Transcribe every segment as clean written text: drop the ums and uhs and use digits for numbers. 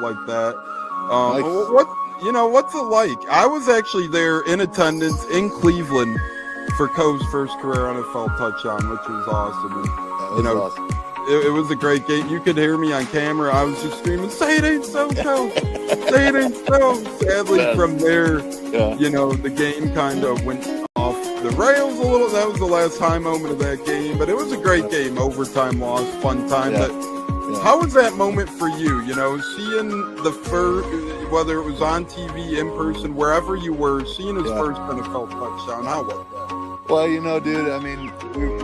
like that. Nice. What's it like? I was actually there in attendance in Cleveland for Cove's first career NFL touchdown, which was awesome. And, Awesome. It was a great game. You could hear me on camera. I was just screaming, "Say it ain't so, Cove! Say it ain't so!" Sadly, from there, the game kind of went off the rails a little. That was the last high moment of that game, but it was a great game. Overtime loss, fun time. Yeah. But how was that moment for you? Seeing the first, whether it was on TV, in person, wherever you were, seeing his first NFL touchdown. How was that? Well, dude, I mean,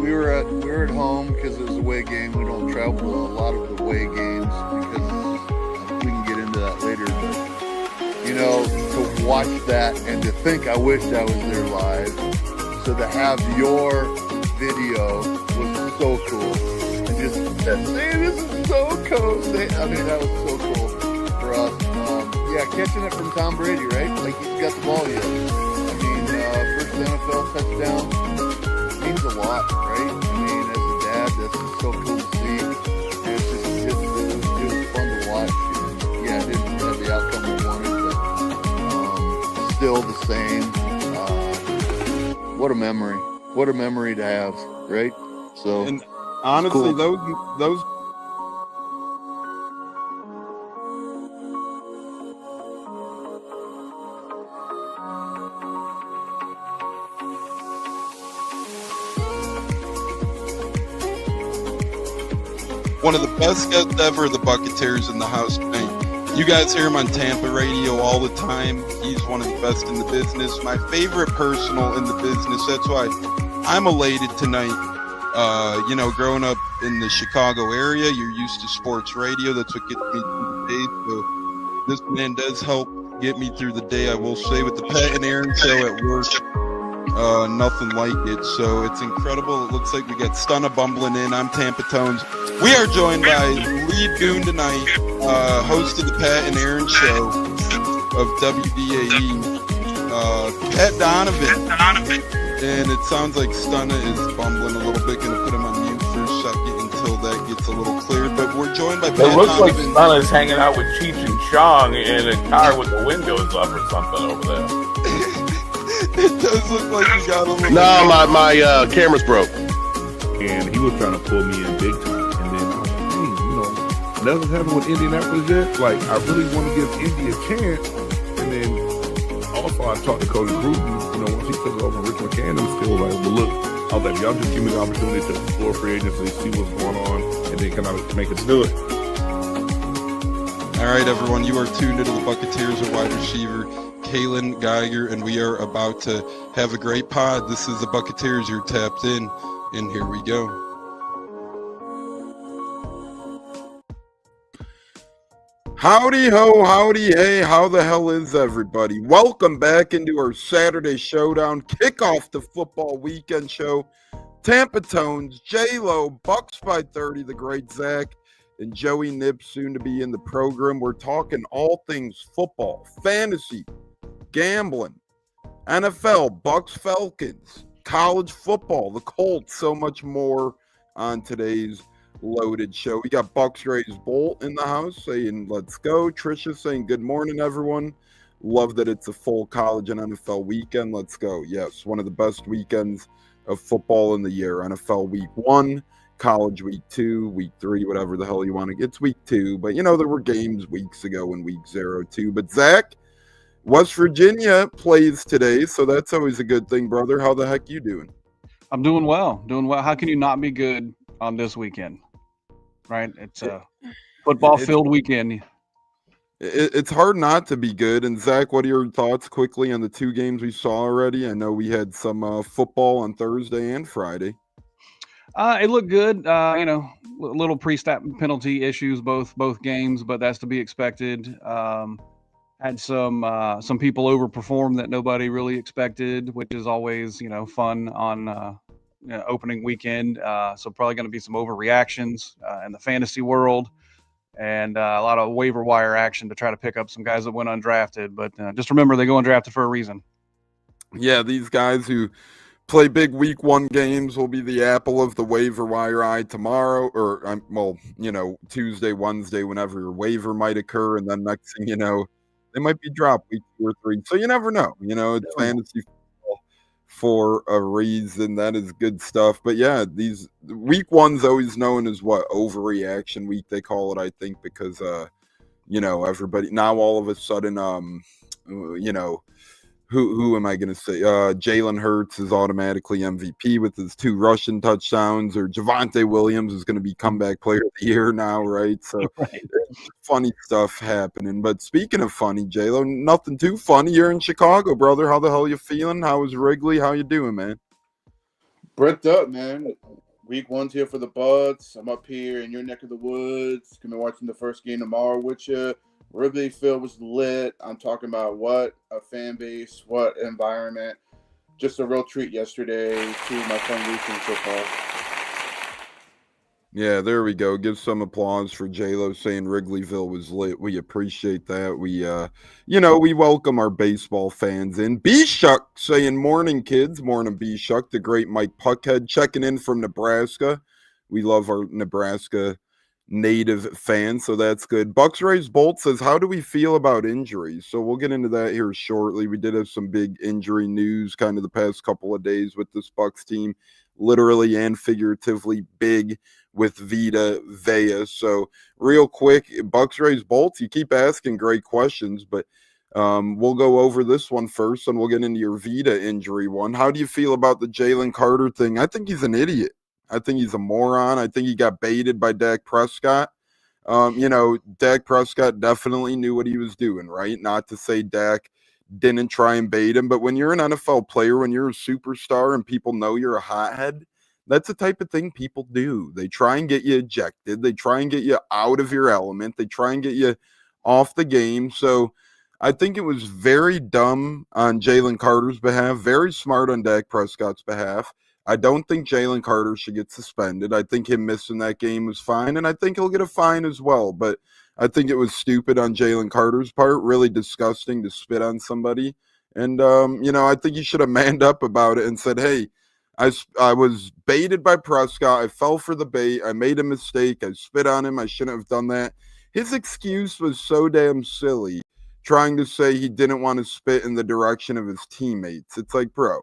we were at home because it was a away game. We don't travel to a lot of the away games because we can get into that later. But, to watch that and to think I wished I was there live. So to have your video was so cool. And just that, this is so cool. I mean, that was so cool for us. Catching it from Tom Brady, right? Like, he's got the ball yet. I mean, first NFL touchdown means a lot, right? I mean, as a dad, that's just so cool to see. And it was fun to watch. And, it didn't have the outcome we wanted, but still the same. What a memory! What a memory to have, right? So, and honestly, cool. those. One of the best guests ever, the Buccaneers in the house tonight. You guys hear him on Tampa radio all the time. He's one of the best in the business. My favorite personal in the business. That's why I'm elated tonight. Growing up in the Chicago area, you're used to sports radio. That's what gets me through the day. So this man does help get me through the day, I will say, with the Pat and Aaron show at work. Nothing like it. So it's incredible. It looks like we got Stunna bumbling in. I'm Tampa Tones. We are joined by lead goon tonight, host of the Pat and Aaron show of WDAE, Pat Donovan. And it sounds like Stunna is bumbling a little bit. Going to put him on mute for a second until that gets a little clear. But we're joined by Pat Donovan. It looks like Stunna's hanging out with Cheech and Chong in a car with the windows up or something over there. It does look like you got a little... No, my camera's broke. And he was trying to pull me in big time. And then I was like, nothing's happened with Indianapolis yet. Like, I really want to give Indy a chance. And then also I talked to Cody Bruton, once he took over Rich McCann, was still like, well, look, I was like, y'all just give me the opportunity to explore free agency, see what's going on, and then can I make it do it? All right, everyone, you are tuned into the Buccaneers at wide receiver, Kalen Geiger, and we are about to have a great pod. This is the Buccaneers. You're tapped in, and here we go. Howdy ho, howdy hey, how the hell is everybody? Welcome back into our Saturday Showdown, kickoff the football weekend show. Tampa Tones, J-Lo, Bucs by 30, the great Zach, and Joey Nib soon to be in the program. We're talking all things football, fantasy, gambling, NFL, Bucs Falcons, college football, the Colts, so much more on today's loaded show. We got Bucs Raised Bolt in the house saying let's go. Trisha saying good morning, everyone. Love that it's a full college and NFL weekend. Let's go. Yes, one of the best weekends of football in the year. NFL week 1, college week 2, week 3, whatever the hell you want to get. It's week 2, but there were games weeks ago in week 0 too. But Zach, West Virginia plays today, so that's always a good thing, brother. How the heck you doing? I'm doing well. How can you not be good on this weekend? Right? It's a football-filled weekend. It's hard not to be good. And Zach, what are your thoughts quickly on the 2 games we saw already? I know we had some football on Thursday and Friday. It looked good. Little pre-snap penalty issues both games, but that's to be expected. Had some people overperform that nobody really expected, which is always fun on opening weekend. So probably going to be some overreactions in the fantasy world, and a lot of waiver wire action to try to pick up some guys that went undrafted. But just remember, they go undrafted for a reason. Yeah, these guys who play big week 1 games. Will be the apple of the waiver wire eye tomorrow, or Tuesday, Wednesday, whenever your waiver might occur, and then next thing you know, they might be dropped week 2 or 3. So you never know. It's fantasy football for a reason. That is good stuff. But yeah, these week 1's always known as what, overreaction week they call it, I think, because everybody now all of a sudden who am I going to say? Jalen Hurts is automatically MVP with his 2 rushing touchdowns, or Javonte Williams is going to be comeback player of the year now, right? So Right. funny stuff happening. But speaking of funny, J-Lo, nothing too funny. You're in Chicago, brother. How the hell you feeling? How is Wrigley? How you doing, man? Bricked up, man. Week 1's here for the Bucs. I'm up here in your neck of the woods. Gonna be watching the first game tomorrow with you. Wrigley Field was lit. I'm talking about what a fan base, what environment. Just a real treat yesterday to my fun weekend so far. Yeah, there we go. Give some applause for J-Lo saying Wrigleyville was lit. We appreciate that. We, we welcome our baseball fans in. B-Shuck saying morning, kids. Morning, B-Shuck. The great Mike Puckhead checking in from Nebraska. We love our Nebraska native fans, so that's good. Bucs Raised Bolt says, how do we feel about injuries? So we'll get into that here shortly. We did have some big injury news kind of the past couple of days with this Bucs team, literally and figuratively big with Vita, Vea. So real quick, Bucs Raised Bolts, you keep asking great questions, but we'll go over this one first, and we'll get into your Vita injury one. How do you feel about the Jalen Carter thing? I think he's an idiot. I think he's a moron. I think he got baited by Dak Prescott. Dak Prescott definitely knew what he was doing, right? Not to say Dak didn't try and bait him, but when you're an NFL player, when you're a superstar and people know you're a hothead, that's the type of thing people do. They try and get you ejected. They try and get you out of your element. They try and get you off the game. So I think it was very dumb on Jalen Carter's behalf, very smart on Dak Prescott's behalf. I don't think Jalen Carter should get suspended. I think him missing that game was fine, and I think he'll get a fine as well. But I think it was stupid on Jalen Carter's part, really disgusting to spit on somebody. And, I think he should have manned up about it and said, hey, I was baited by Prescott. I fell for the bait. I made a mistake. I spit on him. I shouldn't have done that. His excuse was so damn silly, trying to say he didn't want to spit in the direction of his teammates. It's like, bro,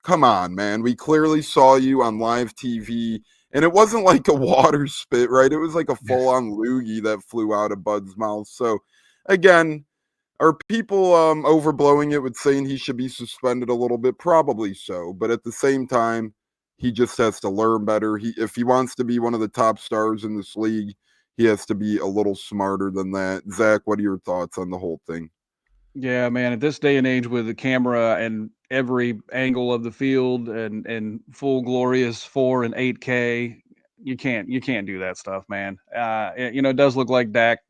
come on, man. We clearly saw you on live TV, and it wasn't like a water spit, right? It was like a full-on loogie that flew out of Bud's mouth. So, again, are people overblowing it with saying he should be suspended a little bit? Probably so. But at the same time, he just has to learn better. If he wants to be one of the top stars in this league, he has to be a little smarter than that. Zach, what are your thoughts on the whole thing? Yeah, man, at this day and age with the camera and every angle of the field and full glorious 4 and 8K, you can't do that stuff, man. It does look like Dak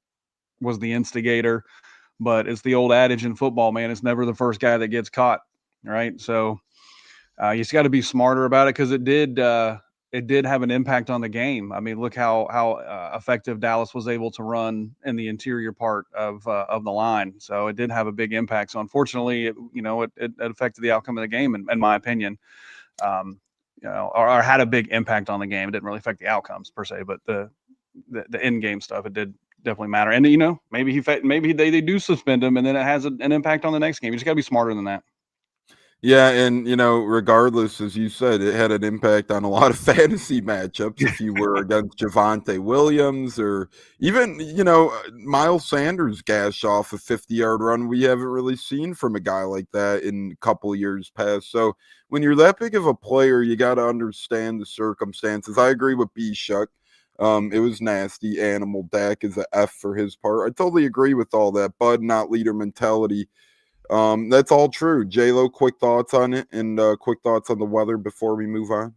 was the instigator, but it's the old adage in football, man. It's never the first guy that gets caught, right? So you just got to be smarter about it, because it did have an impact on the game. I mean, look how effective Dallas was able to run in the interior part of the line. So it did have a big impact. So unfortunately, it affected the outcome of the game, in my opinion. Or had a big impact on the game. It didn't really affect the outcomes per se, but the end game stuff, it did definitely matter. And maybe they do suspend him, and then it has an impact on the next game. You just got to be smarter than that. Yeah, and regardless, as you said, it had an impact on a lot of fantasy matchups. If you were against Javonte Williams, or even Miles Sanders gash off a 50-yard run, we haven't really seen from a guy like that in a couple of years past. So when you're that big of a player, you got to understand the circumstances. I agree with B-Shuck. It was nasty. Animal. Dak is an F for his part. I totally agree with all that. Bud, not leader mentality. That's all true. J-Lo, quick thoughts on it, and quick thoughts on the weather before we move on.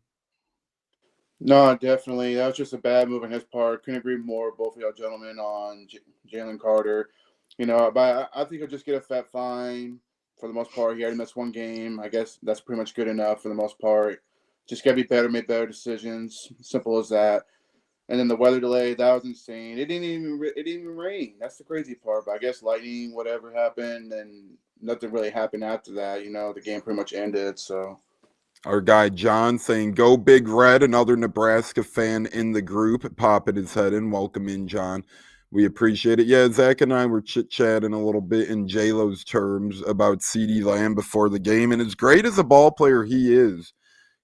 No, definitely. That was just a bad move on his part. Couldn't agree more, both of y'all gentlemen, on Jalen Carter. But I think he'll just get a fat fine for the most part. He already missed one game. I guess that's pretty much good enough for the most part. Just got to be better, make better decisions. Simple as that. And then the weather delay, that was insane. It didn't even rain. That's the crazy part. But I guess lightning, whatever happened, and nothing really happened after that. The game pretty much ended. So Our guy John saying, "Go Big Red," another Nebraska fan in the group, popping his head in. Welcome in, John. We appreciate it. Yeah, Zach and I were chit-chatting a little bit in J-Lo's terms about CeeDee Lamb before the game, and as great as a ball player he is,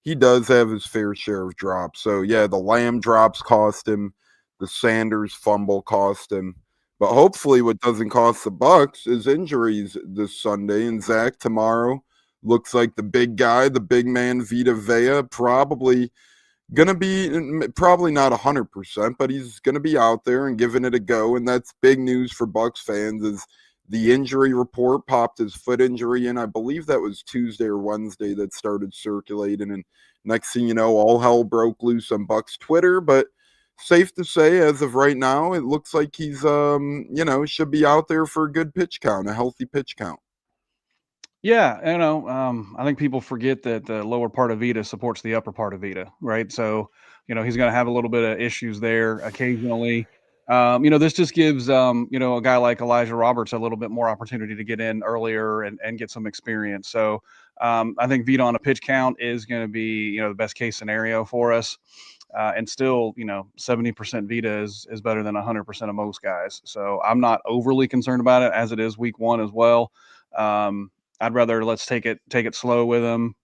he does have his fair share of drops. So, yeah, the Lamb drops cost him. The Sanders fumble cost him. But hopefully what doesn't cost the Bucs is injuries this Sunday. And Zach, tomorrow looks like the big guy, the big man, Vita Vea, probably going to be, probably not 100%, but he's going to be out there and giving it a go. And that's big news for Bucs fans is the injury report popped his foot injury in. I believe that was Tuesday or Wednesday that started circulating. And next thing you know, all hell broke loose on Bucs Twitter. But safe to say, as of right now, it looks like he's, should be out there for a good pitch count, a healthy pitch count. Yeah, I think people forget that the lower part of Vita supports the upper part of Vita, right? So, he's going to have a little bit of issues there occasionally. This just gives, a guy like Elijah Roberts a little bit more opportunity to get in earlier and get some experience. So I think Vita on a pitch count is going to be, the best case scenario for us. And still, 70% Vita is better than 100% of most guys. So I'm not overly concerned about it as it is week one as well. I'd rather let's take it slow with him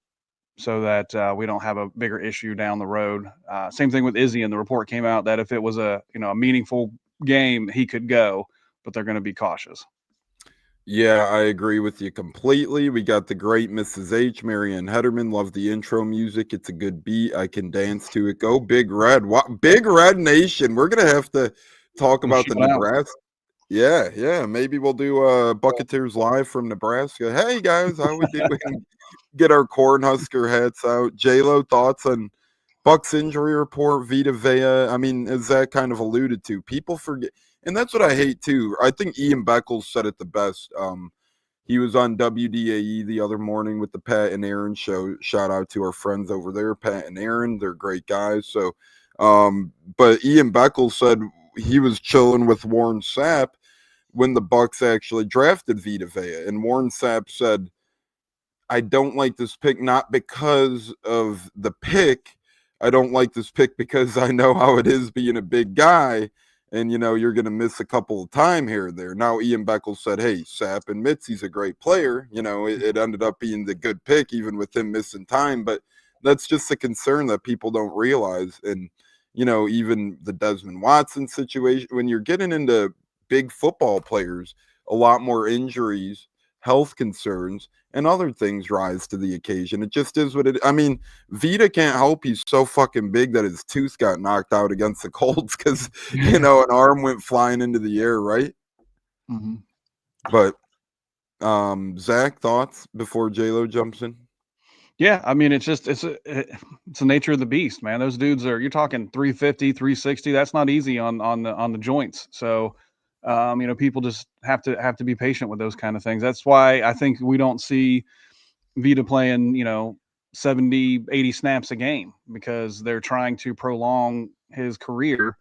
so that we don't have a bigger issue down the road. Same thing with Izzy, and the report came out that if it was a meaningful game, he could go, but they're going to be cautious. Yeah, I agree with you completely. We got the great Mrs. H, Marianne Hederman. Love the intro music. It's a good beat. I can dance to it. Go Big Red. Big Red Nation. We're going to have to talk about the Nebraska. Yeah. Maybe we'll do Buccaneers live from Nebraska. Hey, guys, how we doing? Get our Cornhusker hats out. J-Lo, thoughts on Bucs injury report, Vita Vea? I mean, as Zach kind of alluded to, people forget. And that's what I hate, too. I think Ian Beckles said it the best. He was on WDAE the other morning with the Pat and Aaron show. Shout out to our friends over there, Pat and Aaron. They're great guys. So, but Ian Beckles said he was chilling with Warren Sapp when the Bucs actually drafted Vita Vea. And Warren Sapp said, I don't like this pick, not because of the pick. I don't like this pick because I know how it is being a big guy. And, you're going to miss a couple of time here or there. Now, Ian Beckles said, hey, Sapp admits he's a great player. It ended up being the good pick, even with him missing time. But that's just a concern that people don't realize. And, even the Desmond Watson situation, when you're getting into big football players, a lot more injuries, health concerns, and other things rise to the occasion. It just is what it is. I mean, Vita can't help. He's so fucking big that his tooth got knocked out against the Colts because, an arm went flying into the air, right? Mm-hmm. But, Zach, thoughts before J-Lo jumps in? Yeah, I mean, it's the nature of the beast, man. Those dudes you're talking 350, 360. That's not easy on the joints. So, people just have to be patient with those kind of things. That's why I think we don't see Vita playing, 70, 80 snaps a game, because they're trying to prolong his career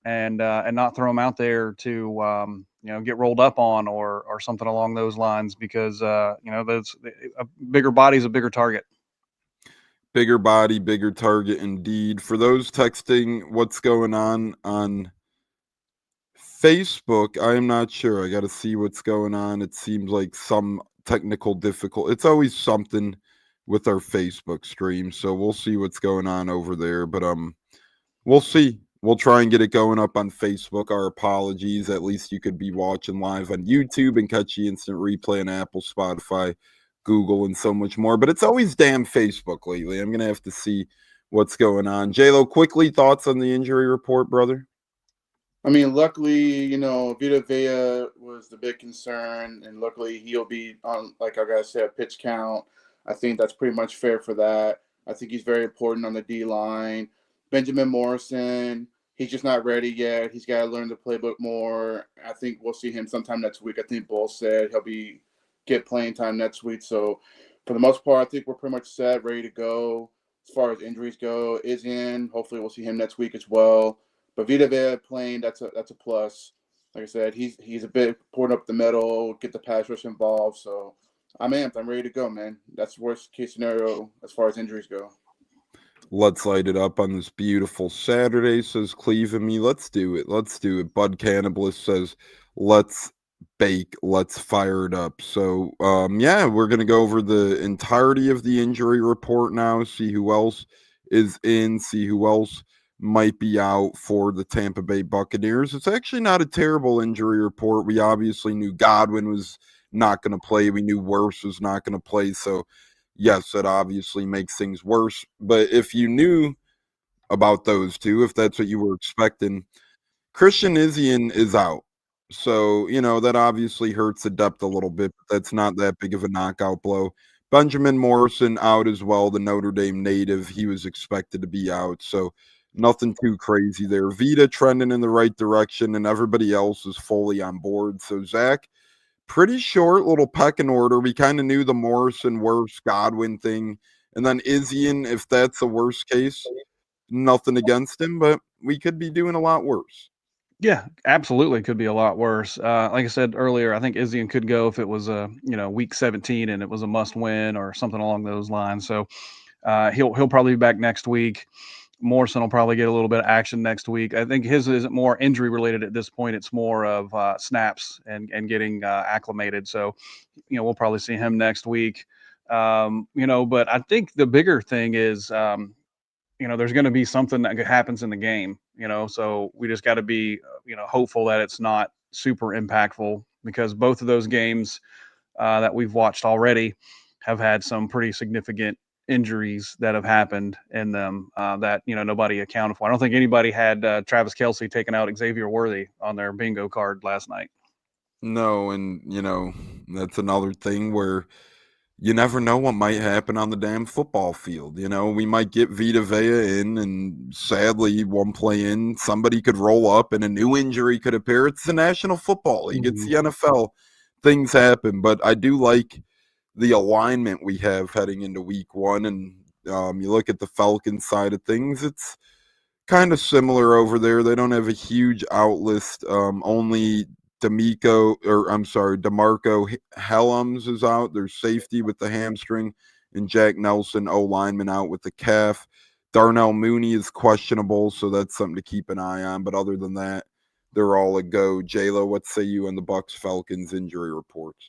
and not throw him out there to, get rolled up on or something along those lines, because, that's a bigger body's a bigger target. Bigger body, bigger target indeed. For those texting what's going on Facebook, I am not sure. I got to see what's going on. It seems like some technical difficulty. It's always something with our Facebook stream, so we'll see what's going on over there. But we'll see. We'll try and get it going up on Facebook. Our apologies. At least you could be watching live on YouTube and catch the instant replay on Apple, Spotify, Google, and so much more. But it's always damn Facebook lately. I'm gonna have to see what's going on. J-Lo, quickly, thoughts on the injury report, brother? I mean, luckily, Vita Vea was the big concern, and luckily he'll be on, like I gotta say, a pitch count. I think that's pretty much fair for that. I think he's very important on the D line. Benjamin Morrison, he's just not ready yet. He's got to learn the playbook more. I think we'll see him sometime next week. I think Bull said he'll get playing time next week. So for the most part, I think we're pretty much set, ready to go. As far as injuries go, is in. Hopefully we'll see him next week as well. But Vita Vea playing, that's a plus. Like I said, he's a bit pouring up the middle, get the pass rush involved. So I'm amped. I'm ready to go, man. That's worst case scenario as far as injuries go. Let's light it up on this beautiful Saturday, says Cleve and me. Let's do it. Let's do it. Bud Cannibalist says, let's bake. Let's fire it up. So, yeah, we're going to go over the entirety of the injury report now, see who else is in, see who else might be out for the Tampa Bay Buccaneers. It's actually not a terrible injury report. We obviously knew Godwin was not going to play. We knew Wirfs was not going to play. So, yes, that obviously makes things worse. But if you knew about those two, if that's what you were expecting, Christian Izien is out. So, that obviously hurts the depth a little bit, but that's not that big of a knockout blow. Benjamin Morrison out as well, the Notre Dame native. He was expected to be out. So, nothing too crazy there. Vita trending in the right direction, and everybody else is fully on board. So, Zach, pretty short little pecking order. We kind of knew the Morrison, Wirfs, Godwin thing. And then Izien, if that's the worst case, nothing against him, but we could be doing a lot worse. Yeah, absolutely could be a lot worse. Like I said earlier, I think Izien could go if it was week 17 and it was a must win or something along those lines. So he'll probably be back next week. Morrison will probably get a little bit of action next week. I think his isn't more injury related at this point. It's more of snaps and getting acclimated. So, we'll probably see him next week. But I think the bigger thing is, there's going to be something that happens in the game, so we just got to be, hopeful that it's not super impactful, because both of those games that we've watched already have had some pretty significant injuries that have happened in them that nobody accounted for. I don't think anybody had Travis Kelce taking out Xavier Worthy on their bingo card last night. No, and that's another thing where you never know what might happen on the damn football field. We might get Vita Vea in, and sadly, one play in, somebody could roll up and a new injury could appear. It's the National Football League. It's the NFL. Things happen, but I do like the alignment we have heading into week one. And you look at the Falcons side of things, it's kind of similar over there. They don't have a huge out list. Only DeMarco Helms is out. There's safety with the hamstring, and Jack Nelson, O-lineman, out with the calf. Darnell Mooney is questionable, so that's something to keep an eye on. But other than that, they're all a go. J-Lo, what say you on the Bucs Falcons injury reports?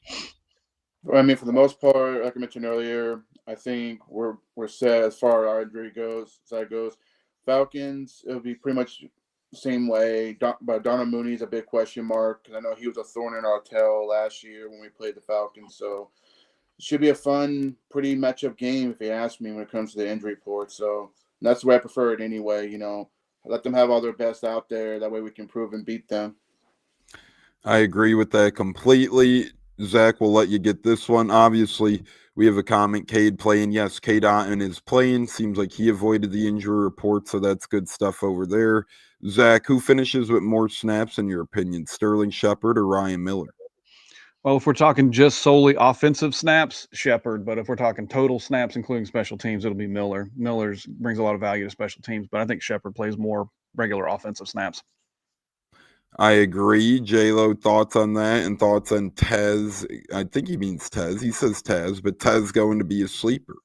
I mean, for the most part, like I mentioned earlier, I think we're set as far as our injury side goes. Falcons, it'll be pretty much the same way. But Darnell Mooney is a big question mark, because I know he was a thorn in our tail last year when we played the Falcons. So it should be a fun, pretty matchup game, if you ask me, when it comes to the injury report. So that's the way I prefer it anyway. Let them have all their best out there. That way we can prove and beat them. I agree with that completely. Zach, we'll let you get this one. Obviously, we have a comment, Cade playing. Yes, Cade Otton is playing. Seems like he avoided the injury report, so that's good stuff over there. Zach, who finishes with more snaps in your opinion, Sterling Shepard or Ryan Miller? Well, if we're talking just solely offensive snaps, Shepard. But if we're talking total snaps, including special teams, it'll be Miller. Miller's brings a lot of value to special teams, but I think Shepard plays more regular offensive snaps. I agree. J-Lo, thoughts on that, and thoughts on Tez? I think he means Tez. He says Tez, but Tez going to be a sleeper.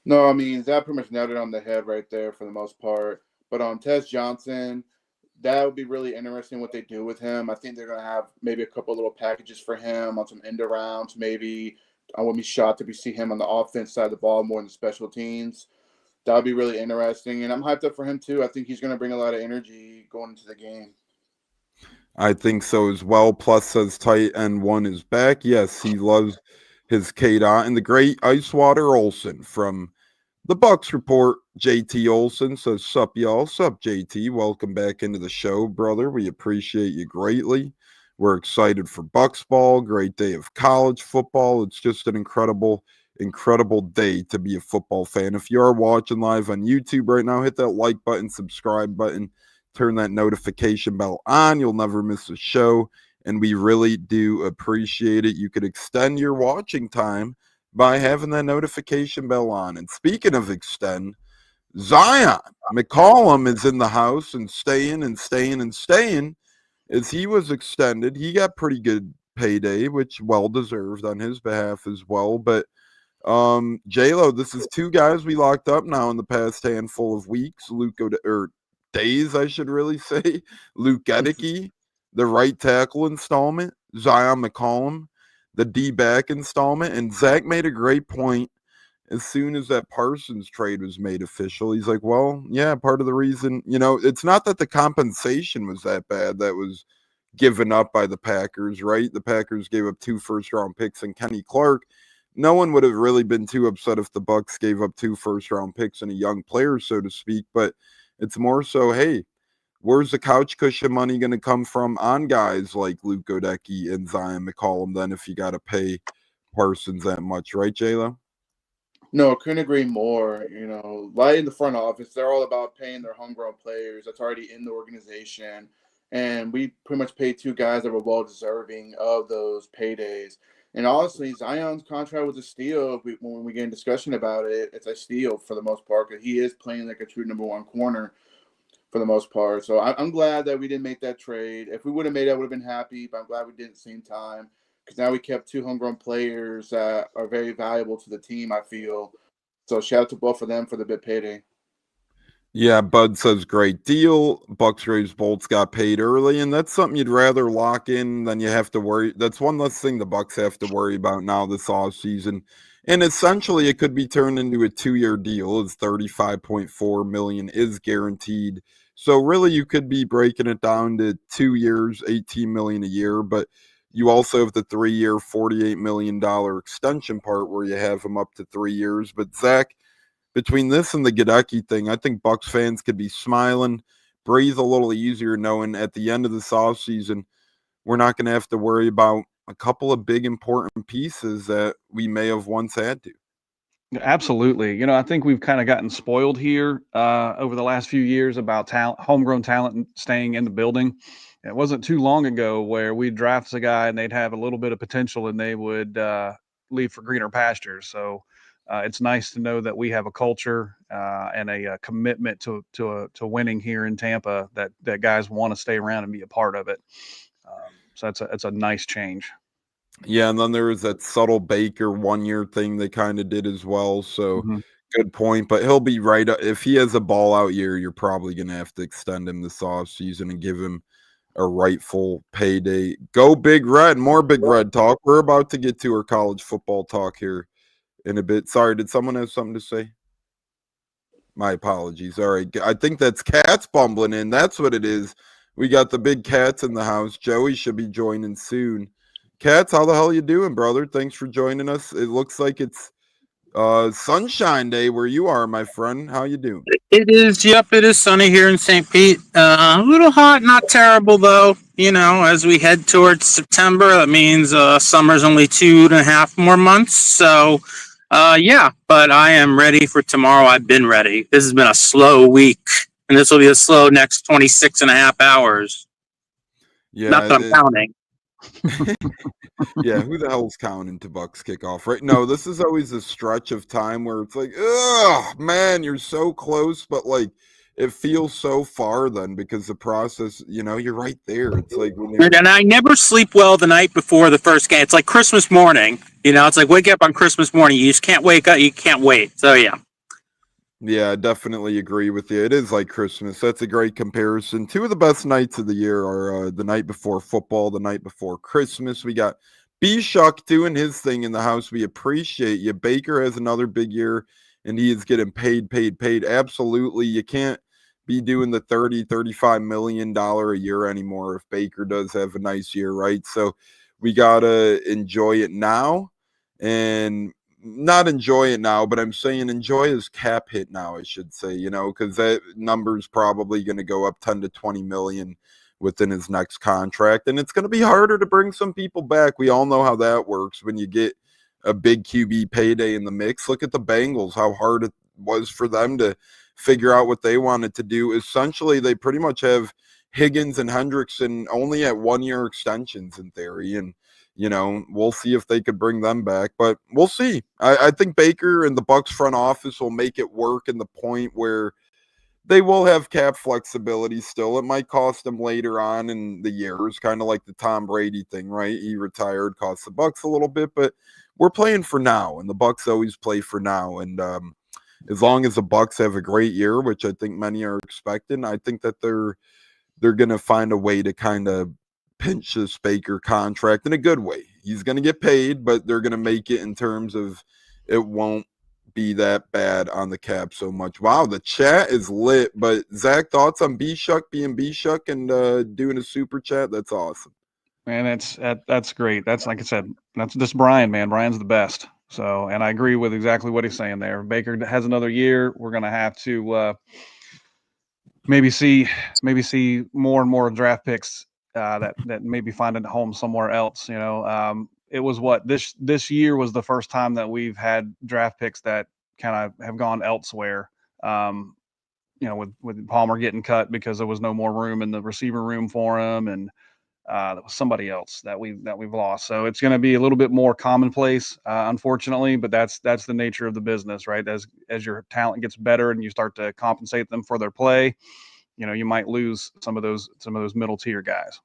No, I mean, that pretty much nailed it on the head right there for the most part. But Tez Johnson, that would be really interesting what they do with him. I think they're going to have maybe a couple little packages for him on some end arounds. Maybe I wouldn't be shocked if we see him on the offense side of the ball more than the special teams. That would be really interesting. And I'm hyped up for him, too. I think he's going to bring a lot of energy going into the game. I think so as well. Plus says tight end one is back. Yes, he loves his K-Dot. And the great Icewater Olsen from the Bucs Report, JT Olsen says, sup, y'all. Sup, JT. Welcome back into the show, brother. We appreciate you greatly. We're excited for Bucs ball. Great day of college football. It's just an incredible day to be a football fan. If you are watching live on YouTube right now, hit that like button, subscribe button. Turn that notification bell on. You'll never miss a show, and we really do appreciate it. You could extend your watching time by having that notification bell on. And speaking of extend, Zion McCollum is in the house and staying as he was extended. He got pretty good payday, which well deserved on his behalf as well. But J-Lo, this is two guys we locked up now in the past handful of weeks. Or days, I should really say. Luke Gedicke, the right tackle installment. Zion McCollum, the D-back installment. And Zach made a great point as soon as that Parsons trade was made official. He's like, well, yeah, part of the reason, it's not that the compensation was that bad that was given up by the Packers, right? The Packers gave up 2 first-round picks and Kenny Clark. No one would have really been too upset if the Bucs gave up 2 first-round picks and a young player, so to speak. But it's more so, hey, where's the couch cushion money going to come from on guys like Luke Gedicke and Zion McCollum then if you got to pay Parsons that much, right, J-Lo? No, couldn't agree more. Right in the front office, they're all about paying their homegrown players that's already in the organization. And we pretty much paid 2 guys that were well deserving of those paydays. And honestly, Zion's contract was a steal. When we get in discussion about it, it's a steal for the most part because he is playing like a true number 1 corner for the most part. So I'm glad that we didn't make that trade. If we would have made it, I would have been happy, but I'm glad we did at the same time because now we kept 2 homegrown players that are very valuable to the team, I feel. So shout out to both of them for the big payday. Yeah, Bud says great deal. Bucs Raves Bolts got paid early, and that's something you'd rather lock in than you have to worry. That's one less thing the Bucs have to worry about now this off season. And essentially, it could be turned into a 2-year deal. It's $35.4 million is guaranteed. So really, you could be breaking it down to 2 years, $18 million a year. But you also have the 3-year, $48 million extension part where you have him up to 3 years. But Zach, between this and the Gedicke thing, I think Bucs fans could be smiling, breathe a little easier knowing at the end of this offseason, we're not going to have to worry about a couple of big important pieces that we may have once had to. Absolutely. I think we've kind of gotten spoiled here over the last few years about homegrown talent staying in the building. It wasn't too long ago where we'd draft a guy and they'd have a little bit of potential and they would leave for greener pastures. So it's nice to know that we have a culture and a commitment to winning here in Tampa that guys want to stay around and be a part of it. So that's a nice change. Yeah, and then there was that subtle Baker 1-year thing they kind of did as well. So good point. But he'll be right. If he has a ball out year, you're probably going to have to extend him this offseason and give him a rightful payday. Go Big Red. More Big Red talk. We're about to get to our college football talk here in a bit. Sorry, did someone have something to say? My apologies. All right. I think that's cats bumbling in. That's what it is. We got the big cats in the house. Joey should be joining soon. Cats, how the hell you doing, brother? Thanks for joining us. It looks like it's sunshine day where you are, my friend. How you doing? It is. Yep, it is sunny here in St. Pete. A little hot, not terrible though. As we head towards September, that means summer's only 2.5 more months. So, yeah, but I am ready for tomorrow. I've been ready. This has been a slow week, and this will be a slow next 26.5 hours. Yeah, not that I'm counting. Yeah, who the hell's counting to Bucs kickoff, right? No, this is always a stretch of time where it's like, oh man, you're so close, but like it feels so far then because the process, you're right there. It's like and I never sleep well the night before the first game. It's like Christmas morning. It's like wake up on Christmas morning. You just can't wake up. You can't wait. So yeah. Yeah, I definitely agree with you. It is like Christmas. That's a great comparison. 2 of the best nights of the year are the night before football, the night before Christmas. We got B-Shuck doing his thing in the house. We appreciate you. Baker has another big year, and he is getting paid. Absolutely. You can't be doing the $35 million a year anymore if Baker does have a nice year, right? So we got to enjoy it now and not enjoy it now, but I'm saying enjoy his cap hit now, I should say, because that number's probably going to go up 10 to 20 million within his next contract. And it's going to be harder to bring some people back. We all know how that works when you get a big QB payday in the mix. Look at the Bengals, how hard it was for them to figure out what they wanted to do. Essentially, they pretty much have Higgins and Hendrickson only at 1-year extensions in theory. And we'll see if they could bring them back, but we'll see. I think Baker and the Bucs front office will make it work in the point where they will have cap flexibility still. It might cost them later on in the years, kind of like the Tom Brady thing, right? He retired, cost the Bucs a little bit, but we're playing for now, and the Bucs always play for now. And as long as the Bucs have a great year, which I think many are expecting, I think that they're going to find a way to kind of pinch this Baker contract in a good way. He's going to get paid, but they're going to make it in terms of it won't be that bad on the cap so much. Wow, the chat is lit. But Zach, thoughts on B-Shuck being B-Shuck and doing a super chat? That's awesome. Man, that's great. That's, like I said, that's just Brian, man. Brian's the best. So, and I agree with exactly what he's saying there. Baker has another year. We're going to have to maybe see more and more draft picks that maybe find a home somewhere else. You know, it was this year was the first time that we've had draft picks that kind of have gone elsewhere. You know, with Palmer getting cut because there was no more room in the receiver room for him, and that was somebody else that we've lost. So it's going to be a little bit more commonplace, unfortunately, but that's the nature of the business, right? As your talent gets better and you start to compensate them for their play, you know, you might lose some of those middle tier guys.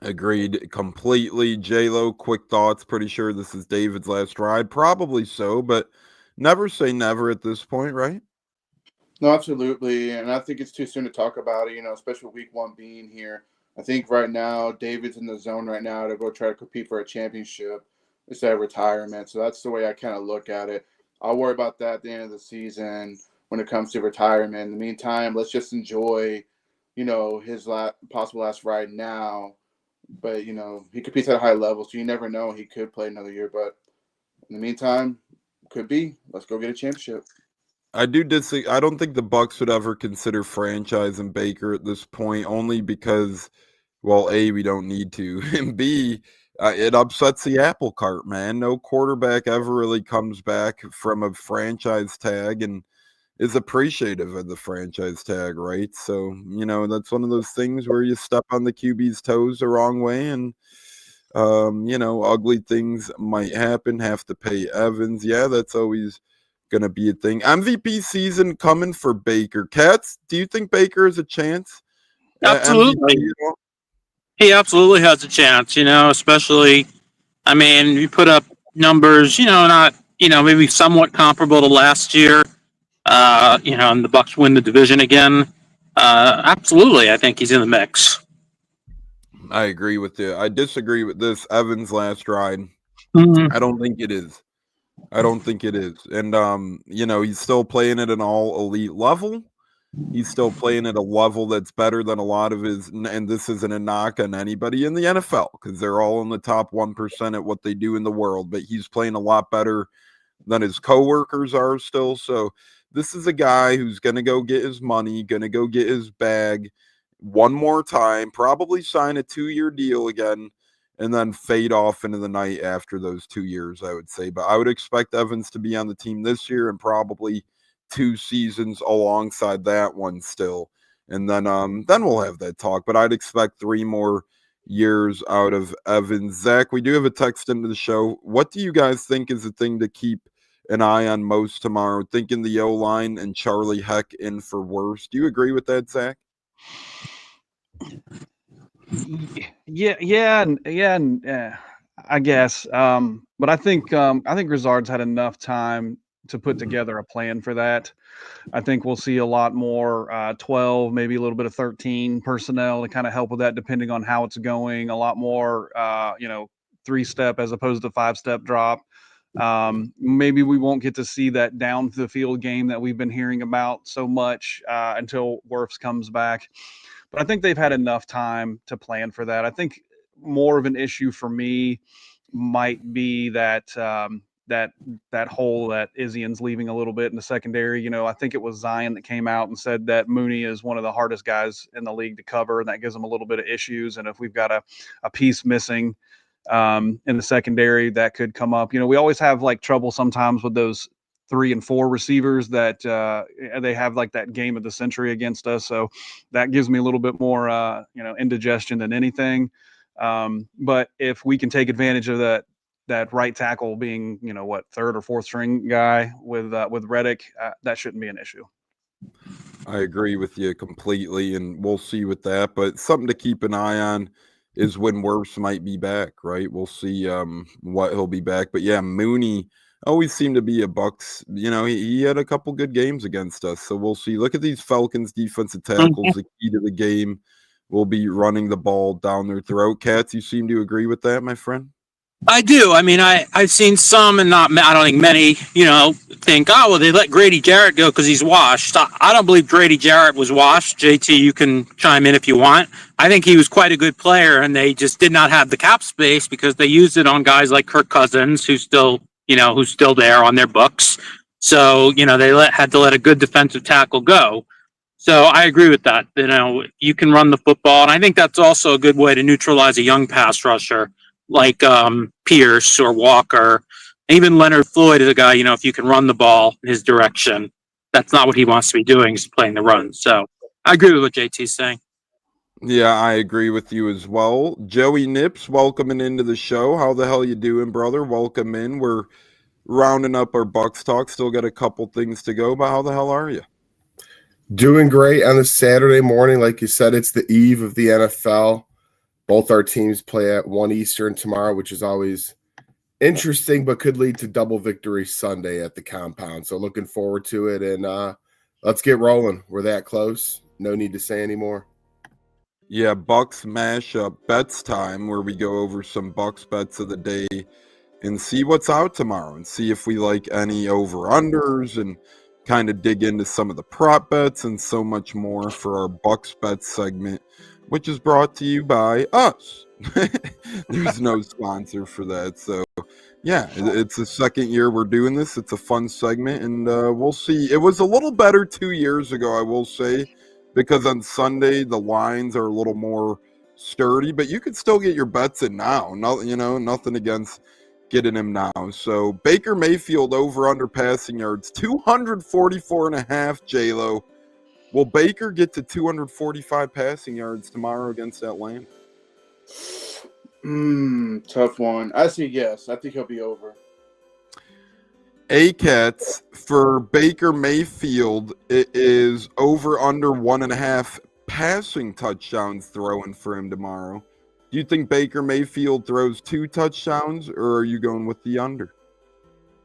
Agreed completely. J-Lo, quick thoughts. Pretty sure this is David's last ride. Probably so, but never say never at this point, right? No, absolutely. And I think it's too soon to talk about it, you know, especially week one being here. I think right now David's in the zone right now to go try to compete for a championship instead of retirement. So that's the way I kind of look at it. I'll worry about that at the end of the season when it comes to retirement. In the meantime, let's just enjoy, you know, his possible last ride now. But, you know, he competes at a high level, so you never know. He could play another year. But in the meantime, could be. Let's go get a championship. I do disagree. I don't think the Bucs would ever consider franchising Baker at this point, only because, well, A, we don't need to, and B, it upsets the apple cart, man. No quarterback ever really comes back from a franchise tag and is appreciative of the franchise tag, right? So, you know, that's one of those things where you step on the QB's toes the wrong way and, you know, ugly things might happen, have to pay Evans. Yeah, that's always going to be a thing. MVP season coming for Baker. Cats, do you think Baker has a chance? Absolutely. MVP, you know? He absolutely has a chance, you know, especially, I mean, you put up numbers, you know, not, you know, maybe somewhat comparable to last year, you know, and the Bucs win the division again. Absolutely, I think he's in the mix. I agree with you. I disagree with this Evans last ride. Mm-hmm. I don't think it is. And, you know, he's still playing at an all elite level. He's still playing at a level that's better than a lot of his, and this isn't a knock on anybody in the NFL because they're all in the top 1% at what they do in the world, but he's playing a lot better than his coworkers are still. So this is a guy who's going to go get his money, going to go get his bag one more time, probably sign a 2-year deal again, and then fade off into the night after those 2 years, I would say. But I would expect Evans to be on the team this year and probably 2 seasons alongside that one still. And then we'll have that talk. But I'd expect 3 more years out of Evans. Zach, we do have a text into the show. What do you guys think is the thing to keep an eye on most tomorrow? Thinking the O-line and Charlie Heck in for worse. Do you agree with that, Zach? Yeah, I guess. But I think Grizzard's had enough time to put together a plan for that. I think we'll see a lot more 12, maybe a little bit of 13 personnel to kind of help with that, depending on how it's going. A lot more, 3-step as opposed to 5-step drop. Maybe we won't get to see that down the field game that we've been hearing about so much until Wirfs comes back. But I think they've had enough time to plan for that. I think more of an issue for me might be that that hole that Isian's leaving a little bit in the secondary. You know, I think it was Zion that came out and said that Mooney is one of the hardest guys in the league to cover, and that gives them a little bit of issues. And if we've got a piece missing in the secondary, that could come up. You know, we always have like trouble sometimes with those 3 and 4 receivers that they have like that game of the century against us. So that gives me a little bit more, indigestion than anything. But if we can take advantage of that right tackle being, 3rd or 4th string guy with Reddick, that shouldn't be an issue. I agree with you completely, and we'll see with that. But something to keep an eye on is when Wirfs might be back, right? We'll see what he'll be back. But yeah, Mooney always seemed to be a Bucs. You know, he had a couple good games against us, so we'll see. Look at these Falcons defensive tackles. The key to the game will be running the ball down their throat. Katz, you seem to agree with that, my friend? I do. I mean, I've seen some, and I don't think many, think, oh, well, they let Grady Jarrett go because he's washed. I don't believe Grady Jarrett was washed. JT, you can chime in if you want. I think he was quite a good player, and they just did not have the cap space because they used it on guys like Kirk Cousins, who's still there on their books. So, they had to let a good defensive tackle go. So I agree with that. You can run the football, and I think that's also a good way to neutralize a young pass rusher like Pierce or Walker. Even Leonard Floyd is a guy, if you can run the ball in his direction, that's not what he wants to be doing, is playing the run. So I agree with what JT's saying. Yeah, I agree with you as well. Joey Nips, welcoming into the show. How the hell you doing, brother? Welcome in. We're rounding up our Bucs talk. Still got a couple things to go, but how the hell are you? Doing great on this Saturday morning. Like you said, it's the eve of the NFL. Both our teams play at 1 Eastern tomorrow, which is always interesting, but could lead to double victory Sunday at the compound. So looking forward to it, and let's get rolling. We're that close. No need to say anymore. Yeah, Bucs Mashup bets time, where we go over some Bucs bets of the day and see what's out tomorrow and see if we like any over-unders and kind of dig into some of the prop bets and so much more for our Bucs bets segment, which is brought to you by us. There's no sponsor for that. So, yeah, it's the second year we're doing this. It's a fun segment, and we'll see. It was a little better 2 years ago, I will say, because on Sunday the lines are a little more sturdy, but you can still get your bets in now. Nothing against getting him now. So, Baker Mayfield over under passing yards, 244.5, J-Lo. Will Baker get to 245 passing yards tomorrow against Atlanta? Tough one. I say yes. I think he'll be over. ACATS for Baker Mayfield, it is over under 1.5 passing touchdowns throwing for him tomorrow. Do you think Baker Mayfield throws 2 touchdowns, or are you going with the under?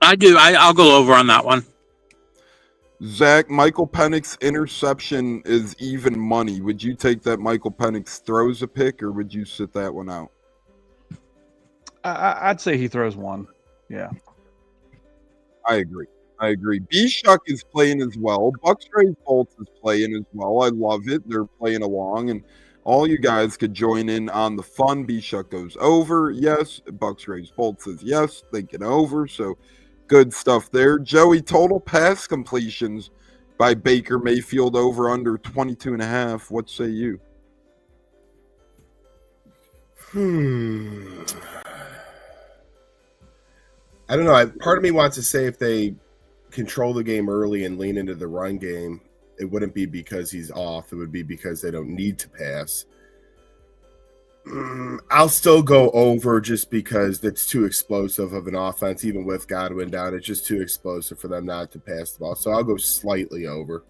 I do. I'll go over on that one. Zach, Michael Penix interception is even money. Would you take that Michael Penix throws a pick, or would you sit that one out? I'd say he throws one. Yeah. I agree. B-Shuck is playing as well. Bucs Bolts is playing as well. I love it. They're playing along, and all you guys could join in on the fun. B-Shuck goes over. Yes. Bucs Bolts says yes. Thinking over. So good stuff there. Joey, total pass completions by Baker Mayfield over under 22.5. What say you? I don't know. Part of me wants to say if they control the game early and lean into the run game, it wouldn't be because he's off. It would be because they don't need to pass. I'll still go over just because it's too explosive of an offense, even with Godwin down. It's just too explosive for them not to pass the ball. So I'll go slightly over.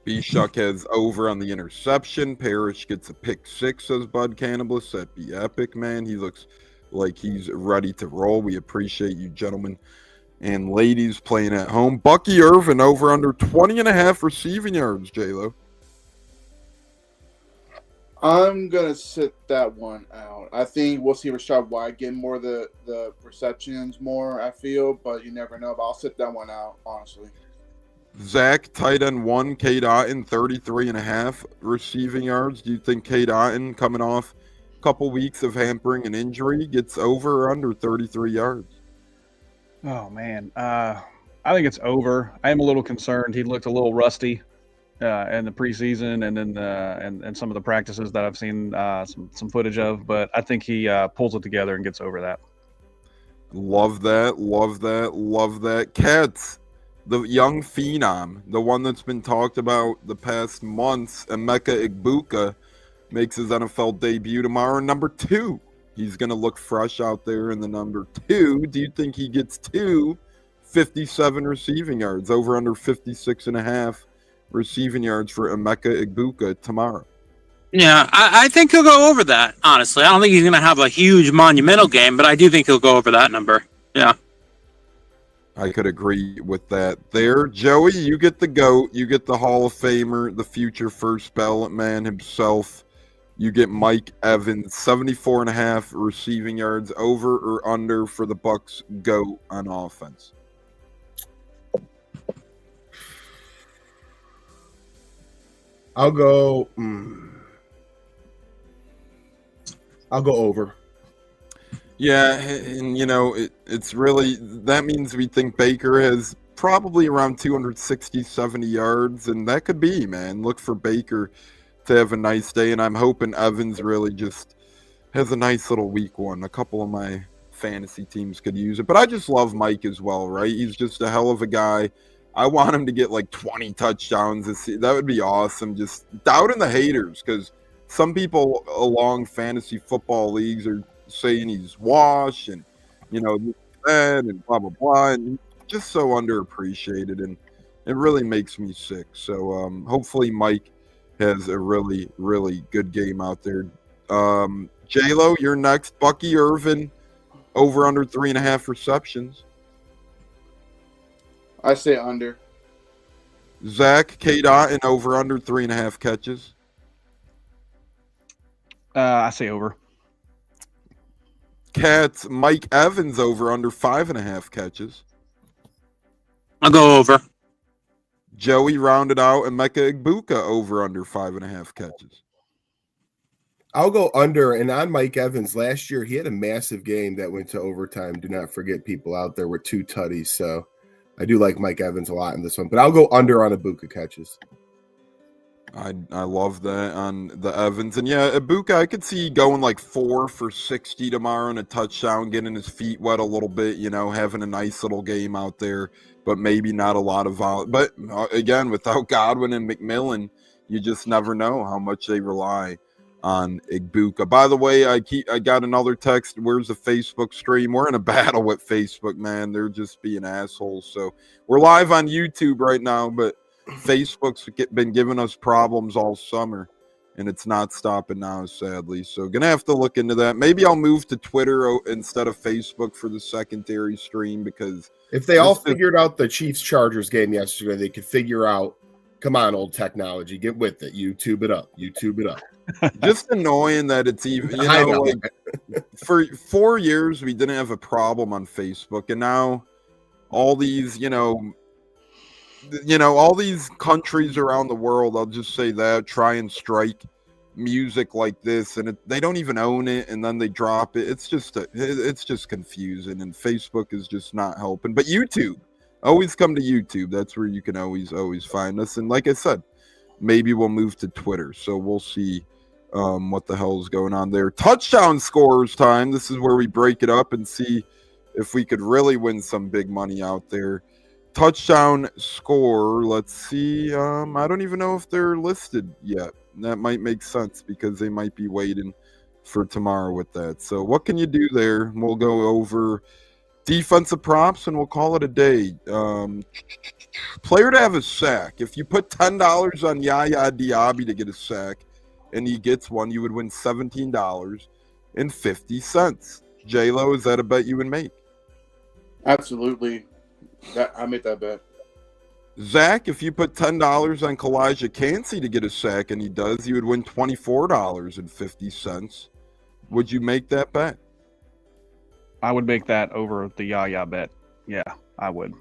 B-Shuck has over on the interception. Parrish gets a pick 6, says Bud Cannabis. That'd be epic, man. He looks like he's ready to roll. We appreciate you, gentlemen and ladies, playing at home. Bucky Irvin over under 20.5 receiving yards, J-Lo. I'm going to sit that one out. I think we'll see Rashad White get more of the receptions more, I feel, but you never know. But I'll sit that one out, honestly. Zach, tight end 1, Cade Otton, 33.5 receiving yards. Do you think Cade Otton, coming off a couple weeks of hampering an injury, gets over or under 33 yards? Oh, man. I think it's over. I am a little concerned. He looked a little rusty in the preseason and then and some of the practices that I've seen some footage of, but I think he pulls it together and gets over that. Love that. Cats, the young phenom, the one that's been talked about the past months, Emeka Egbuka, makes his NFL debut tomorrow, number 2. He's going to look fresh out there in the number 2. Do you think he gets 57 receiving yards, over under 56.5 receiving yards for Emeka Egbuka tomorrow. Yeah, I think he'll go over that, honestly. I don't think he's going to have a huge monumental game, but I do think he'll go over that number. Yeah. I could agree with that there. Joey, you get the GOAT. You get the Hall of Famer, the future first ballot man himself. You get Mike Evans, 74.5 receiving yards, over or under for the Bucs GOAT on offense. I'll go over. Yeah, and it's really, that means we think Baker has probably around 260, 70 yards, and that could be, man. Look for Baker to have a nice day, and I'm hoping Evans really just has a nice little week one. A couple of my fantasy teams could use it, but I just love Mike as well, right? He's just a hell of a guy. I want him to get like 20 touchdowns this year. That would be awesome. Just doubting the haters, because some people along fantasy football leagues are saying he's washed and, bad and blah, blah, blah. And he's just so underappreciated, and it really makes me sick. So hopefully Mike has a really, really good game out there. J-Lo, you're next. Bucky Irvin, over under 3.5 receptions. I say under. Zach, K-Dot, and over under 3.5 catches. I say over. Cats, Mike Evans, over under 5.5 catches. I'll go over. Joey rounded out Emeka Egbuka, over under 5.5 catches. I'll go under. And on Mike Evans, last year he had a massive game that went to overtime. Do not forget, people out there, with 2 tutties. So I do like Mike Evans a lot in this one, but I'll go under on Egbuka catches. I love that on the Evans. And yeah, Egbuka, I could see going like 4 for 60 tomorrow and a touchdown, getting his feet wet a little bit, having a nice little game out there, but maybe not a lot of volume. But again, without Godwin and McMillan, you just never know how much they rely on Egbuka. By the way, I got another text. Where's the Facebook stream? We're in a battle with Facebook, man. They're just being assholes. So we're live on YouTube right now, but Facebook's been giving us problems all summer, and it's not stopping now, sadly. So gonna have to look into that. Maybe I'll move to Twitter instead of Facebook for the secondary stream, because if they all figured out the Chiefs-Chargers game yesterday, they could figure out, come on, old technology, get with it. YouTube it up. Just annoying that it's even, for 4 years we didn't have a problem on Facebook, and now all these, all these countries around the world, I'll just say that, try and strike music like this, and they don't even own it, and then they drop it. It's just confusing, and Facebook is just not helping. But YouTube, always come to YouTube. That's where you can always find us. And like I said, maybe we'll move to Twitter. So we'll see what the hell is going on there. Touchdown scorers time. This is where we break it up and see if we could really win some big money out there. Touchdown score. Let's see. I don't even know if they're listed yet. That might make sense because they might be waiting for tomorrow with that. So what can you do there? We'll go over defensive props and we'll call it a day. Player to have a sack. If you put $10 on Yaya Diaby to get a sack and he gets one, you would win $17.50. J-Lo, is that a bet you would make? Absolutely. I made that bet. Zach, if you put $10 on Kalijah Cansey to get a sack and he does, you would win $24.50. Would you make that bet? I would make that over the Yaya bet. Yeah, I would.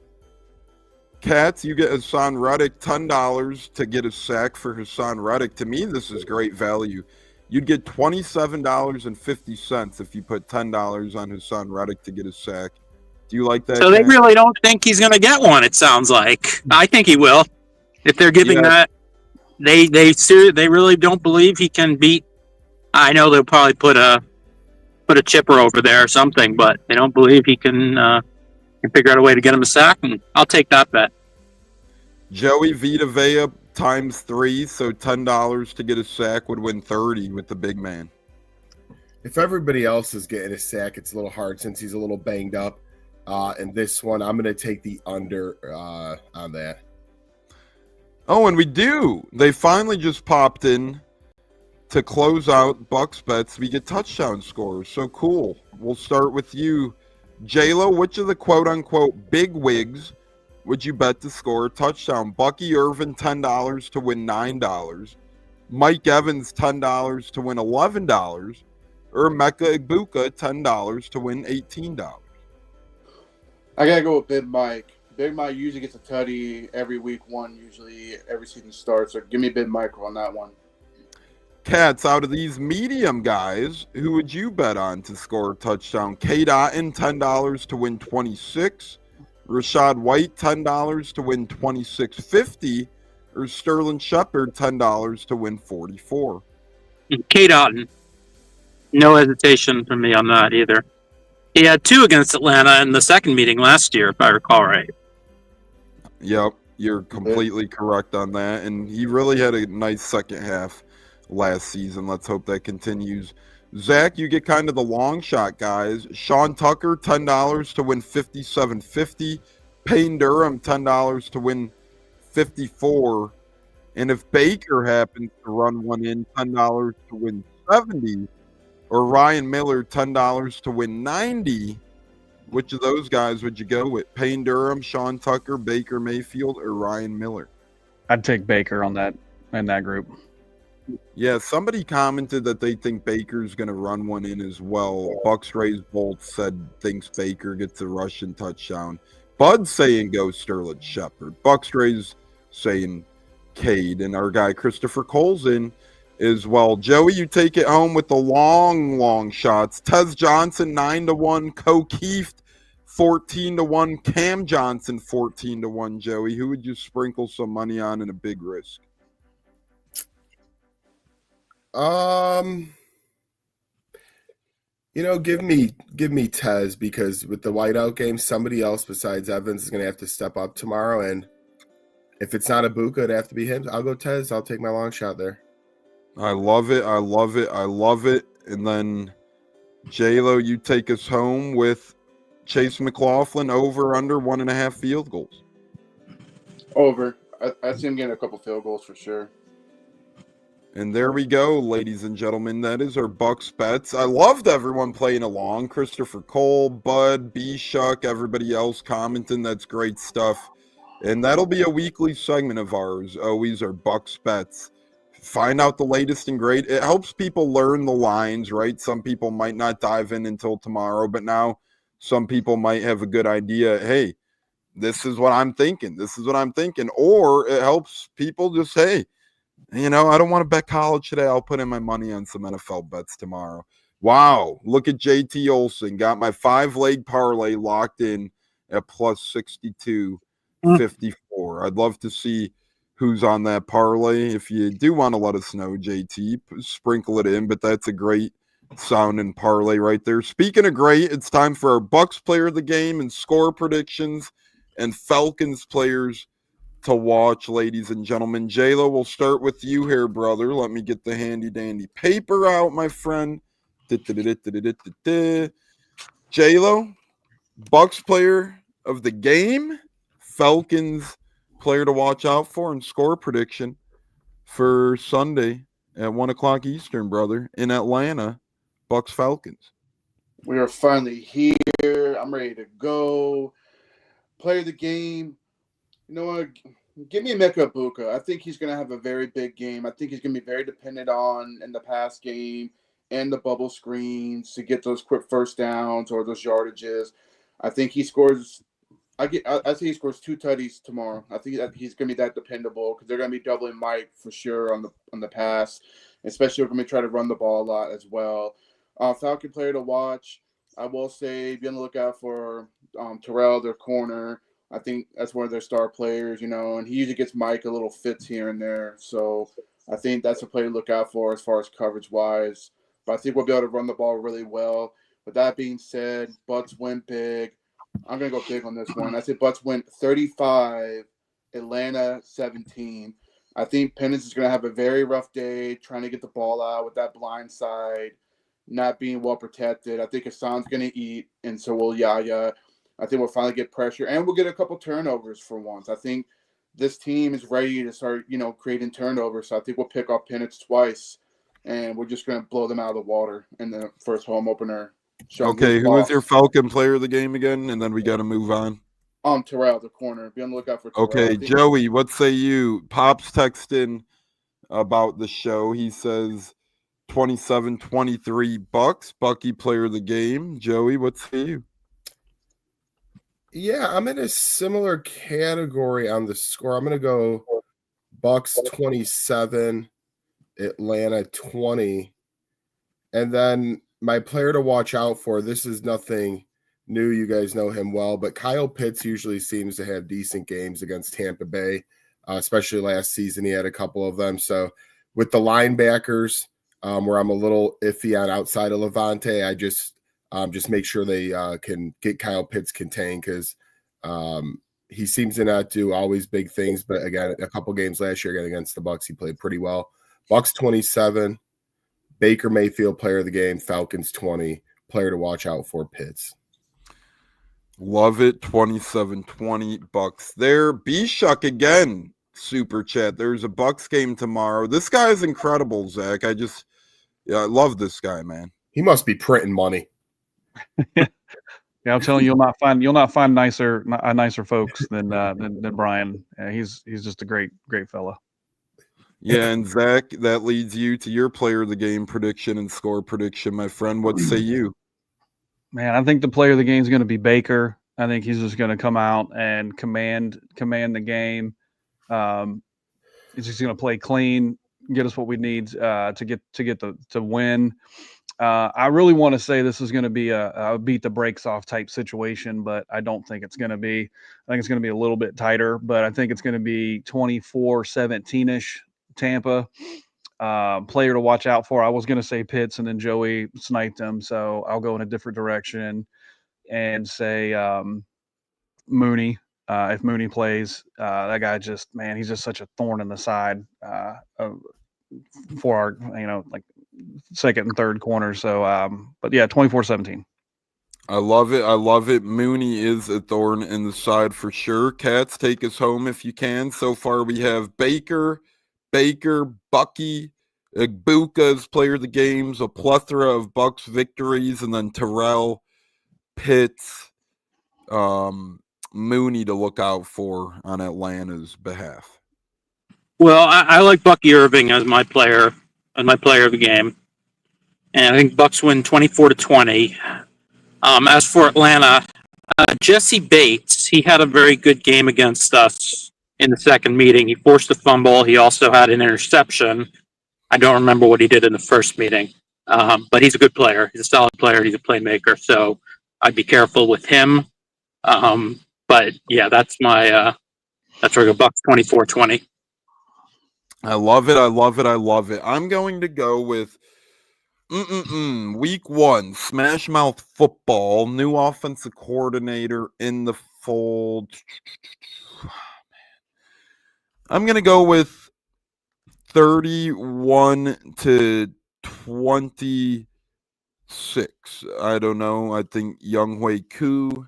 Cats, you get Hassan Reddick, $10 to get a sack for Hassan Reddick. To me, this is great value. You'd get $27.50 if you put $10 on Hassan Reddick to get a sack. Do you like that? So they really don't think he's going to get one, it sounds like. I think he will. If they're giving that, they really don't believe he can beat. I know they'll probably put a chipper over there or something, but they don't believe he can figure out a way to get him a sack, and I'll take that bet. Joey, Vita Vea times 3, so $10 to get a sack would win 30 with the big man. If everybody else is getting a sack, it's a little hard since he's a little banged up. And this one, I'm going to take the under on that. Oh, and we do. They finally just popped in to close out Bucs bets. We get touchdown scores. So cool. We'll start with you, J-Lo. Which of the quote-unquote big wigs would you bet to score a touchdown? Bucky Irvin, $10 to win $9. Mike Evans, $10 to win $11. Or Mecca Ibuka, $10 to win $18. I gotta go with Big Mike. Big Mike usually gets a tutty every week one, usually every season starts. So give me Big Mike on that one. Cats, out of these medium guys, who would you bet on to score a touchdown? K. Dotton, $10 to win 26. Rashad White, $10 to win 26.50. Or Sterling Shepard, $10 to win 44. K. Dotton. No hesitation from me on that either. He had 2 against Atlanta in the second meeting last year, if I recall right. Yep, you're completely correct on that. And he really had a nice second half last season. Let's hope that continues. Zach, you get kind of the long shot guys. Sean Tucker, $10 to win 57.50. Payne Durham, $10 to win 54. And if Baker happens to run one in, $10 to win 70. Or Ryan Miller, $10 to win 90. Which of those guys would you go with? Payne Durham, Sean Tucker, Baker Mayfield, or Ryan Miller? I'd take Baker on that in that group. Yeah, somebody commented that they think Baker's going to run one in as well. Bucks Rays Bolt said thinks Baker gets a rushing touchdown. Bud's saying go Sterling Shepard. Bucks Rays saying Cade. And our guy Christopher Cole's in as well. Joey, you take it home with the long shots. Tez Johnson, 9-1. O'Keefe, 14-1. Cam Johnson, 14-1. Joey, who would you sprinkle some money on in a big risk? Give me Tez, because with the whiteout game, somebody else besides Evans is going to have to step up tomorrow, and if it's not Ibuka, it'd have to be him. I'll go Tez. I'll take my long shot there. I love it. And then J-Lo, you take us home with Chase McLaughlin over under 1.5 field goals. Over. I see him getting a couple field goals for sure. And there we go, ladies and gentlemen. That is our Bucs bets. I loved everyone playing along. Christopher Cole, Bud, B-Shuck, everybody else commenting. That's great stuff. And that'll be a weekly segment of ours. Always our Bucs bets. Find out the latest and great. It helps people learn the lines, right? Some people might not dive in until tomorrow, but now some people might have a good idea. Hey, this is what I'm thinking. Or it helps people just, hey, I don't want to bet college today. I'll put in my money on some NFL bets tomorrow. Wow. Look at JT Olson. Got my 5-leg parlay locked in at plus 62.54. I'd love to see who's on that parlay. If you do want to let us know, JT, sprinkle it in. But that's a great sounding parlay right there. Speaking of great, it's time for our Bucs player of the game and score predictions and Falcons players to watch, ladies and gentlemen. J-Lo, we'll start with you here, brother. Let me get the handy-dandy paper out, my friend. J-Lo, Bucs player of the game, Falcons player to watch out for, and score prediction for Sunday at 1 o'clock Eastern, brother, in Atlanta, Bucs Falcons. We are finally here. I'm ready to go. Player of the game. You know what? Give me Mecca Ibuka. I think he's going to have a very big game. I think he's going to be very dependent on in the pass game and the bubble screens to get those quick first downs or those yardages. I think he scores. I say he scores 2 tutties tomorrow. I think that he's going to be that dependable because they're going to be doubling Mike for sure on the pass, especially we're going to try to run the ball a lot as well. Falcon player to watch. I will say be on the lookout for Terrell, their corner. I think that's one of their star players, and he usually gets Mike a little fits here and there. So I think that's a player to look out for as far as coverage-wise. But I think we'll be able to run the ball really well. With that being said, Bucs win big. I'm going to go big on this one. I say Bucs win 35, Atlanta 17. I think Penance is going to have a very rough day trying to get the ball out with that blind side, not being well protected. I think Hassan's going to eat, and so will Yaya. I think we'll finally get pressure, and we'll get a couple turnovers for once. I think this team is ready to start, creating turnovers. So I think we'll pick off Penix twice, and we're just going to blow them out of the water in the first home opener. Okay, who was your Falcon player of the game again? And then we got to move on. Terrell, the corner. Be on the lookout for Terrell. Okay, Joey, what say you? Pops texting about the show. He says 27-23 Bucs. Bucky player of the game. Joey, what say you? Yeah, I'm in a similar category on the score. I'm going to go Bucs 27, Atlanta 20. And then my player to watch out for, this is nothing new. You guys know him well, but Kyle Pitts usually seems to have decent games against Tampa Bay, especially last season. He had a couple of them. So with the linebackers, where I'm a little iffy on outside of Levante, I just make sure they can get Kyle Pitts contained, because he seems to not do always big things. But again, a couple games last year against the Bucs, he played pretty well. Bucs 27, Baker Mayfield player of the game, Falcons 20, player to watch out for, Pitts. Love it. 27-20 Bucs there. B-Shuck again, super chat. There's a Bucs game tomorrow. This guy is incredible, Zach. I love this guy, man. He must be printing money. Yeah, I'm telling you, you'll not find nicer folks than Brian. He's just a great fella. Yeah, and Zach, that leads you to your player of the game prediction and score prediction, my friend. What say you? Man, I think the player of the game is going to be Baker. I think he's just going to come out and command the game. He's just going to play clean, get us what we need to win. I really want to say this is going to be a beat the brakes off type situation, but I don't think it's going to be. I think it's going to be a little bit tighter, but I think it's going to be 24-17-ish Tampa. Player to watch out for, I was going to say Pitts, and then Joey sniped him, so I'll go in a different direction and say Mooney. If Mooney plays, that guy he's just such a thorn in the side for our, second and third corner. So, but yeah, 24-17. I love it. I love it. Mooney is a thorn in the side for sure. Cats, take us home if you can. So far, we have Baker, Bucky, Igbuka's player of the games, a plethora of Bucs victories, and then Terrell, Pitts, Mooney to look out for on Atlanta's behalf. Well, I like Bucky Irving as my player of the game, and I think Bucs win 24-20. As for Atlanta, Jesse Bates, he had a very good game against us in the second meeting. He forced a fumble. He also had an interception. I don't remember what he did in the first meeting, but he's a good player. He's a solid player. He's a playmaker, so I'd be careful with him. But yeah, that's where I go Bucs 24-20. I love it. I love it. I love it. I'm going to go with week 1, Smash Mouth football, new offensive coordinator in the fold. I'm going to go with 31-26. I don't know. I think Younghoe Koo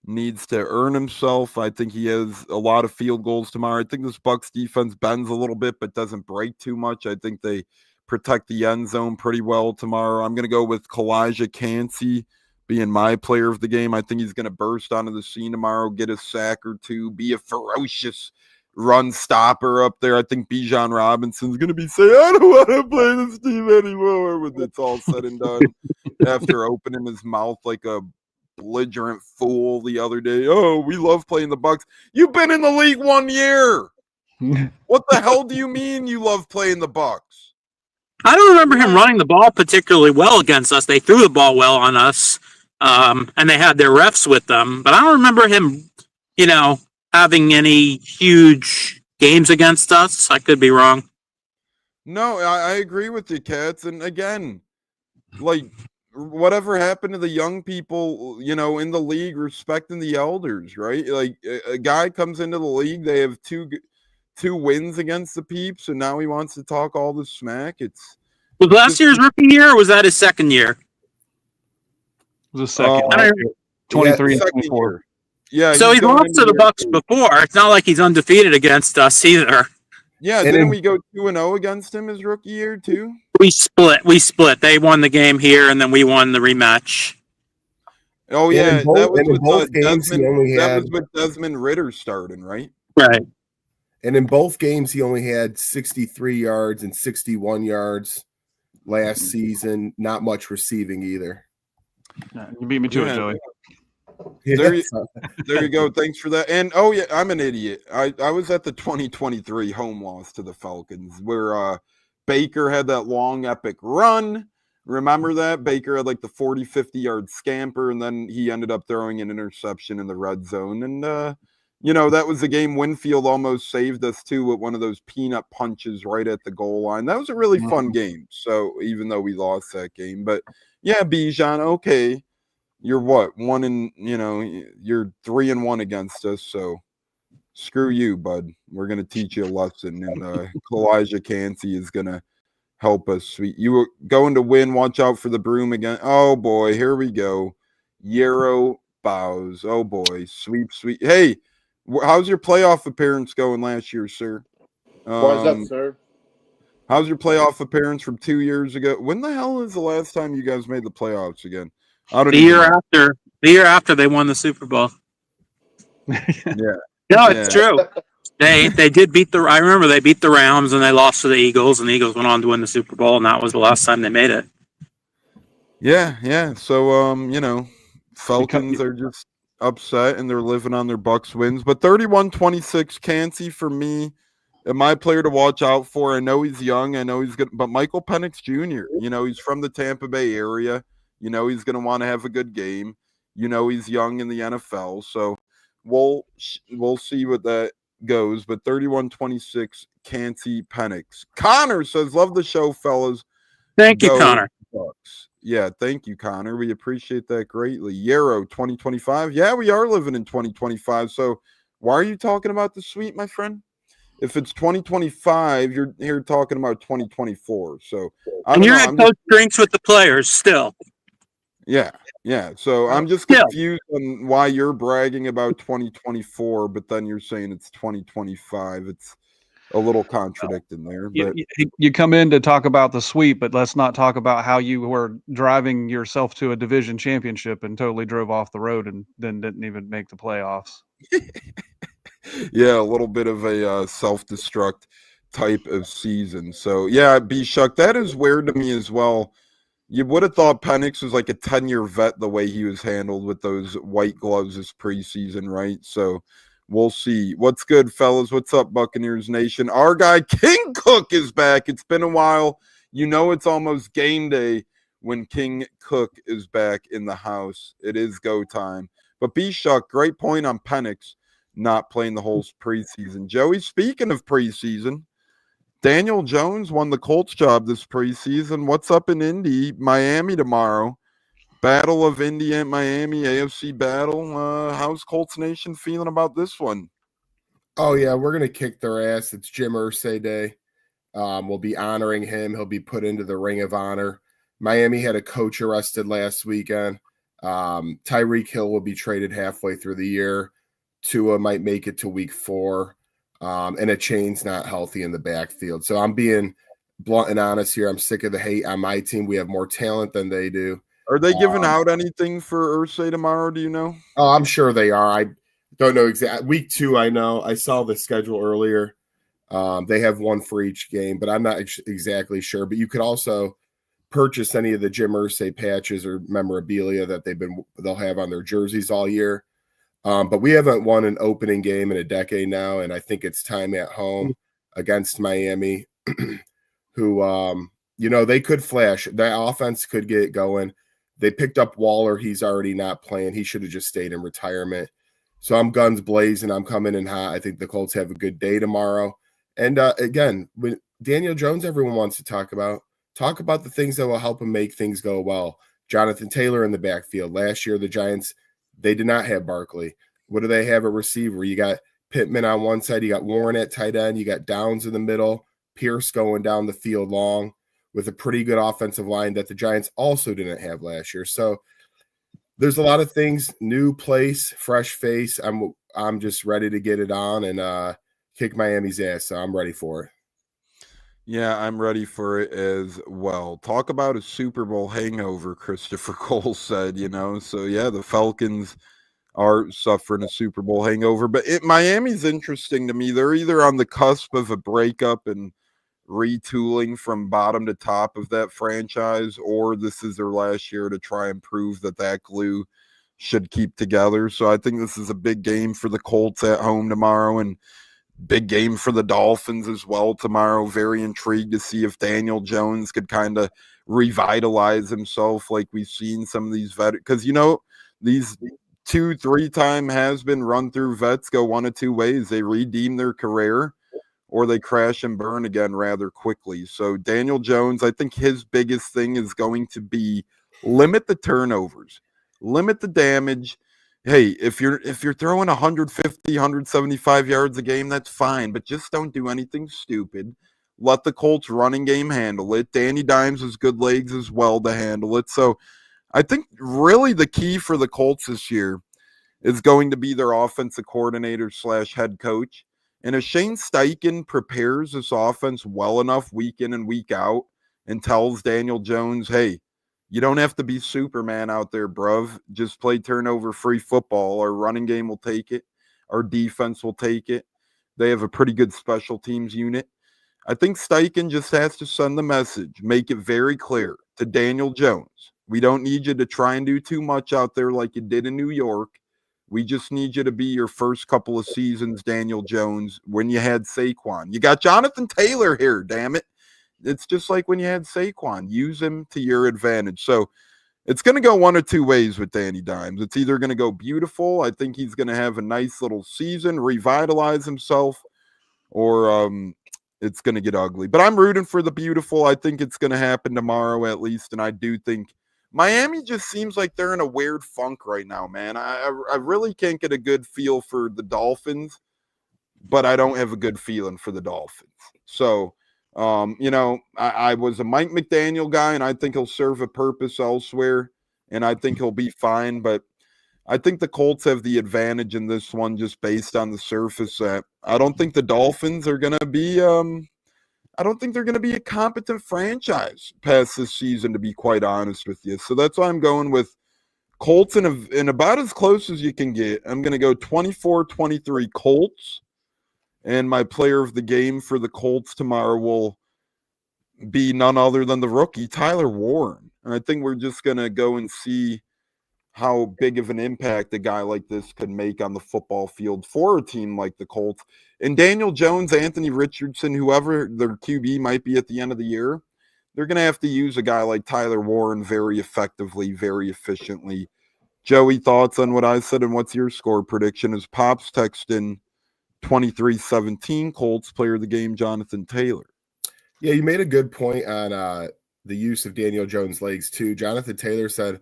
needs to earn himself. I think he has a lot of field goals tomorrow. I think this Bucs defense bends a little bit but doesn't break too much. I think they protect the end zone pretty well tomorrow. I'm going to go with Kalijah Cansey being my player of the game. I think he's going to burst onto the scene tomorrow, get a sack or two, be a ferocious run stopper up there. I think Bijan Robinson's going to be saying, I don't want to play this team anymore when it's all said and done after opening his mouth like a belligerent fool the other day. Oh, we love playing the Bucs. You've been in the league 1 year. What the hell do you mean you love playing the Bucs? I don't remember him running the ball particularly well against us. They threw the ball well on us, and they had their refs with them. But I don't remember him, having any huge games against us. I could be wrong. No, I agree with you, Cats. And again, whatever happened to the young people, in the league respecting the elders, right? Like a guy comes into the league, they have two wins against the peeps, and now he wants to talk all this smack. Was last year's rookie year, or was that his second year? It was a second. 23 and 24. Yeah. So he's going lost into to the year Bucs 2. before. It's not like he's undefeated against us either. Yeah, And didn't we go 2-0 against him his rookie year too? We split. They won the game here, and then we won the rematch. Oh And yeah, in both, that was and in with both games, he Desmond. only That had, was with Desmond Ritter starting, right? Right. and in both games, he only had 63 yards and 61 yards last season. Not much receiving either. You beat me to it, Joey. There you go. Thanks for that. And oh yeah, I'm an idiot. I was at the 2023 home loss to the Falcons where Baker had that long epic run. Remember that? Baker had like the 40, 50-yard scamper, and then he ended up throwing an interception in the red zone. And that was the game Winfield almost saved us too with one of those peanut punches right at the goal line. That was a really fun game. So even though we lost that game, but yeah, Bijan, okay. You're what? You're 3-1 against us, so screw you, bud. We're gonna teach you a lesson, and Elijah Cansey is gonna help us. Sweet, you were going to win. Watch out for the broom again. Oh boy, here we go. Euro bows. Oh boy, sweep. Hey, how's your playoff appearance going last year, sir? Why is that, sir? How's your playoff appearance from 2 years ago? When the hell is the last time you guys made the playoffs again? I don't The year after they won the Super Bowl. Yeah. No, it's true. They did beat I remember they beat the Rams and they lost to the Eagles, and the Eagles went on to win the Super Bowl, and that was the last time they made it. Yeah. So Falcons are just upset and they're living on their Bucs wins. But 31-26, Cansey for me, my player to watch out for. I know he's young, I know he's good, but Michael Penix Jr., he's from the Tampa Bay area. He's going to want to have a good game. He's young in the NFL. So we'll see what that goes. But 31-26, Cansey Penix. Connor says, love the show, fellas. Thank you, Connor. Bucs. Yeah, thank you, Connor. We appreciate that greatly. Yarrow, 2025. Yeah, we are living in 2025. So why are you talking about the suite, my friend? If it's 2025, you're here talking about 2024. So and your head coach drinks with the players still. Yeah. So I'm just confused on why you're bragging about 2024, but then you're saying it's 2025. It's a little contradicting there. But You come in to talk about the sweep, but let's not talk about how you were driving yourself to a division championship and totally drove off the road and then didn't even make the playoffs. Yeah, a little bit of a self-destruct type of season. So yeah, B-Shuck, that is weird to me as well. You would have thought Penix was like a 10-year vet the way he was handled with those white gloves this preseason, right? So we'll see. What's good, fellas? What's up, Buccaneers Nation? Our guy King Cook is back. It's been a while. It's almost game day when King Cook is back in the house. It is go time. But B-Shuck, great point on Penix not playing the whole preseason. Joey, speaking of preseason, Daniel Jones won the Colts job this preseason. What's up in Indy? Miami tomorrow. Battle of Indy and Miami, AFC battle. How's Colts Nation feeling about this one? Oh, yeah, we're going to kick their ass. It's Jim Irsay Day. We'll be honoring him. He'll be put into the Ring of Honor. Miami had a coach arrested last weekend. Tyreek Hill will be traded halfway through the year. Tua might make it to week 4. And a chain's not healthy in the backfield. So I'm being blunt and honest here. I'm sick of the hate on my team. We have more talent than they do. Are they giving out anything for Irsay tomorrow? Do you know? Oh, I'm sure they are. I don't know exactly. Week 2, I know. I saw the schedule earlier. They have one for each game, but I'm not exactly sure. But you could also purchase any of the Jim Irsay patches or memorabilia that they'll have on their jerseys all year. But we haven't won an opening game in a decade now, and I think it's time at home against Miami, who, they could flash. That offense could get going. They picked up Waller. He's already not playing. He should have just stayed in retirement. So I'm guns blazing. I'm coming in hot. I think the Colts have a good day tomorrow. And again, with Daniel Jones, everyone wants to talk about the things that will help him make things go well. Jonathan Taylor in the backfield. Last year, the Giants, they did not have Barkley. What do they have at receiver? You got Pittman on one side. You got Warren at tight end. You got Downs in the middle. Pierce going down the field long with a pretty good offensive line that the Giants also didn't have last year. So there's a lot of things, new place, fresh face. I'm just ready to get it on and kick Miami's ass. So I'm ready for it. Yeah, I'm ready for it as well. Talk about a Super Bowl hangover, Christopher Cole said, So, yeah, the Falcons are suffering a Super Bowl hangover. But Miami's interesting to me. They're either on the cusp of a breakup and retooling from bottom to top of that franchise, or this is their last year to try and prove that glue should keep together. So I think this is a big game for the Colts at home tomorrow, and big game for the Dolphins as well tomorrow. Very intrigued to see if Daniel Jones could kind of revitalize himself like we've seen some of these veterans. Because, these 2-3-time has-been run-through vets go one of two ways. They redeem their career or they crash and burn again rather quickly. So Daniel Jones, I think his biggest thing is going to be limit the turnovers, limit the damage. Hey, if you're throwing 150, 175 yards a game, that's fine, but just don't do anything stupid. Let the Colts running game handle it. Danny Dimes has good legs as well to handle it. So I think really the key for the Colts this year is going to be their offensive coordinator / head coach. And if Shane Steichen prepares this offense well enough week in and week out and tells Daniel Jones, hey, you don't have to be Superman out there, bruv. Just play turnover-free football. Our running game will take it. Our defense will take it. They have a pretty good special teams unit. I think Steichen just has to send the message, make it very clear to Daniel Jones. We don't need you to try and do too much out there like you did in New York. We just need you to be your first couple of seasons, Daniel Jones, when you had Saquon. You got Jonathan Taylor here, damn it. It's just like when you had Saquon. Use him to your advantage. So it's going to go one or two ways with Danny Dimes. It's either going to go beautiful. I think he's going to have a nice little season, revitalize himself, or it's going to get ugly. But I'm rooting for the beautiful. I think it's going to happen tomorrow at least, and I do think Miami just seems like they're in a weird funk right now, man. I really can't get a good feel for the Dolphins, but I don't have a good feeling for the Dolphins. So, I was a Mike McDaniel guy, and I think he'll serve a purpose elsewhere, and I think he'll be fine. But I think the Colts have the advantage in this one just based on the surface. I don't think the Dolphins are going to be I don't think they're going to be a competent franchise past this season, to be quite honest with you. So that's why I'm going with Colts in about as close as you can get. I'm going to go 24-23 Colts. And my player of the game for the Colts tomorrow will be none other than the rookie, Tyler Warren. And I think we're just going to go and see how big of an impact a guy like this could make on the football field for a team like the Colts. And Daniel Jones, Anthony Richardson, whoever their QB might be at the end of the year, they're going to have to use a guy like Tyler Warren very effectively, very efficiently. Joey, thoughts on what I said, and what's your score prediction? As Pops texting 23-17, Colts player of the game, Jonathan Taylor. Yeah, you made a good point on the use of Daniel Jones' legs too. Jonathan Taylor said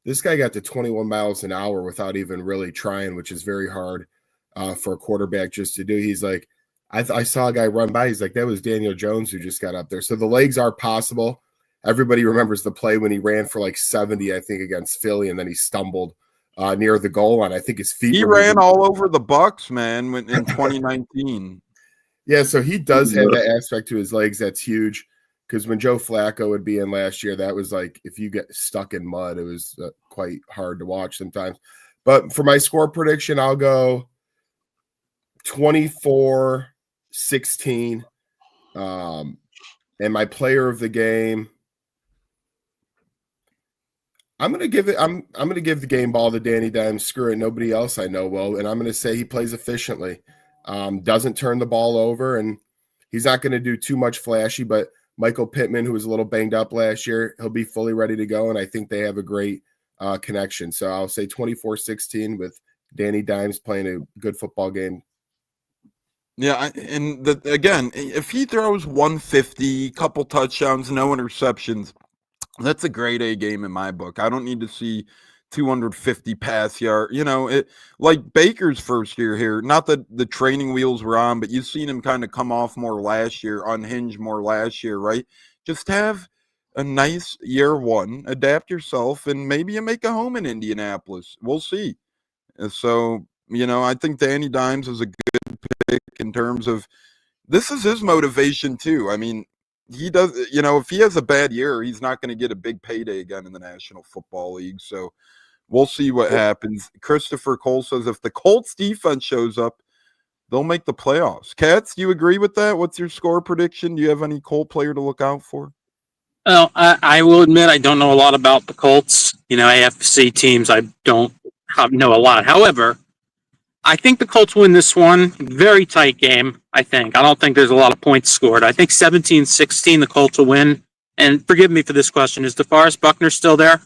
this guy got to 21 miles an hour without even really trying, which is very hard for a quarterback just to do. He's like, I saw a guy run by. He's like, that was Daniel Jones who just got up there. So the legs are possible. Everybody remembers the play when he ran for like 70, I think, against Philly, and then he stumbled near the goal line. I think his feet. He ran all over the Bucs, man, in 2019. Yeah, so he does have that aspect to his legs that's huge. Because when Joe Flacco would be in last year, that was like if you get stuck in mud, it was quite hard to watch sometimes. But for my score prediction, I'll go 24-16. And my player of the game, I'm gonna give the game ball to Danny Dimes. Screw it, nobody else I know will, and I'm gonna say he plays efficiently. Doesn't turn the ball over, and he's not gonna do too much flashy, but Michael Pittman, who was a little banged up last year, he'll be fully ready to go, and I think they have a great connection. So I'll say 24-16 with Danny Dimes playing a good football game. Yeah, again, if he throws 150, couple touchdowns, no interceptions, that's a grade A game in my book. I don't need to see 250 pass yard. Like Baker's first year here, not that the training wheels were on, but you've seen him kind of come off more last year, unhinge more last year, right? Just have a nice year one, adapt yourself, and maybe you make a home in Indianapolis. We'll see. So, I think Danny Dimes is a good pick in terms of this is his motivation too. I mean, he does, if he has a bad year, he's not going to get a big payday again in the National Football League. So we'll see what happens. Christopher Cole says if the Colts defense shows up, they'll make the playoffs. Katz, do you agree with that? What's your score prediction? Do you have any Colt player to look out for? Well, I will admit I don't know a lot about the Colts. AFC teams I don't know a lot. However, I think the Colts win this one. Very tight game, I think. I don't think there's a lot of points scored. I think 17-16 the Colts will win. And forgive me for this question. Is DeForest Buckner still there?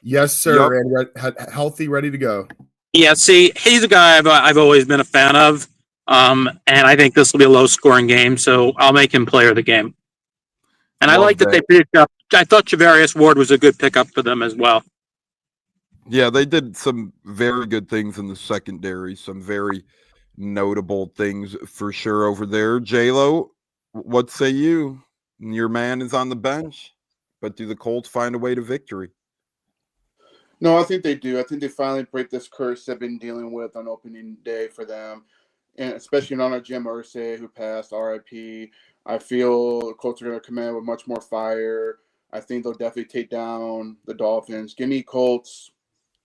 Yes, sir. Yep. And healthy, ready to go. Yeah, see, he's a guy I've always been a fan of. And I think this will be a low-scoring game, so I'll make him player of the game. And I like that they picked up. I thought Javarius Ward was a good pickup for them as well. Yeah, they did some very good things in the secondary, some very notable things for sure over there. J-Lo, what say you? Your man is on the bench, but do the Colts find a way to victory? No, I think they do. I think they finally break this curse they've been dealing with on opening day for them, and especially not on Jim Irsay, who passed, RIP. I feel the Colts are going to come in with much more fire. I think they'll definitely take down the Dolphins. Give me Colts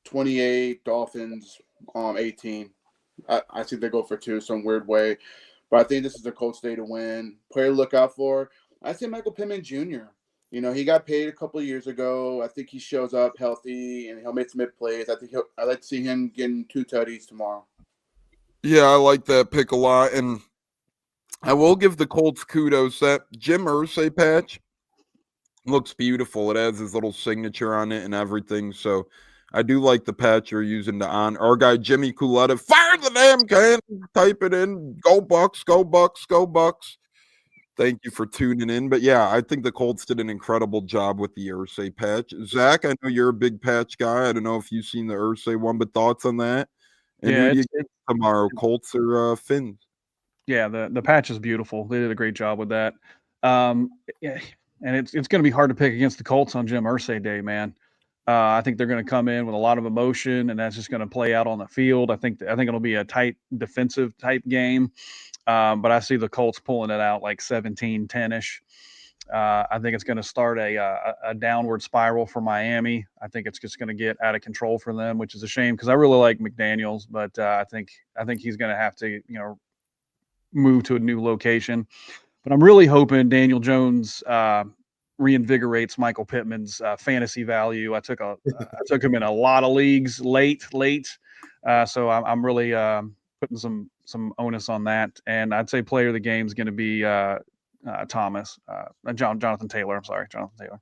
28, Dolphins 18. I think they go for 2 some weird way. But I think this is the Colts' day to win. Player to look out for, I say Michael Pittman Jr. He got paid a couple of years ago. I think he shows up healthy, and he'll make some mid plays. I'd like to see him getting 2 tutties tomorrow. Yeah, I like that pick a lot. And I will give the Colts kudos. That Jim Irsay patch looks beautiful. It has his little signature on it and everything. So I do like the patch you're using to on our guy Jimmy Culetta. Fire the damn can. Type it in. Go Bucs, go Bucs, go Bucs. Thank you for tuning in. But yeah, I think the Colts did an incredible job with the Irsay patch. Zach, I know you're a big patch guy. I don't know if you've seen the Irsay one, but thoughts on that? And yeah, who do you get tomorrow, Colts or Finns? Yeah, the patch is beautiful. They did a great job with that. Yeah, and it's going to be hard to pick against the Colts on Jim Irsay Day, man. I think they're going to come in with a lot of emotion, and that's just going to play out on the field. I think it'll be a tight defensive type game, but I see the Colts pulling it out like 17-10-ish. I think it's going to start a downward spiral for Miami. I think it's just going to get out of control for them, which is a shame because I really like McDaniels, but I think he's going to have to move to a new location. But I'm really hoping Daniel Jones reinvigorates Michael Pittman's fantasy value. I took him in a lot of leagues late. So I'm really putting some onus on that. And I'd say player of the game is going to be Jonathan Taylor. I'm sorry, Jonathan Taylor.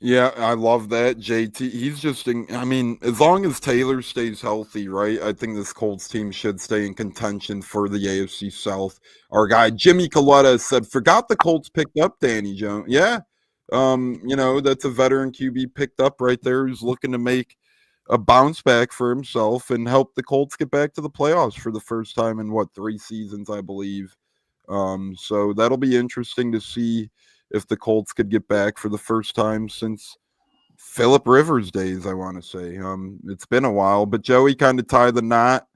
Yeah, I love that. JT, he's just, as long as Taylor stays healthy, right? I think this Colts team should stay in contention for the AFC South. Our guy, Jimmy Coletta, said, forgot the Colts picked up Danny Jones. Yeah, that's a veteran QB picked up right there who's looking to make a bounce back for himself and help the Colts get back to the playoffs for the first time in, 3 seasons, I believe. So that'll be interesting to see if the Colts could get back for the first time since Phillip Rivers days, I want to say. It's been a while, but Joey kind of tied the knot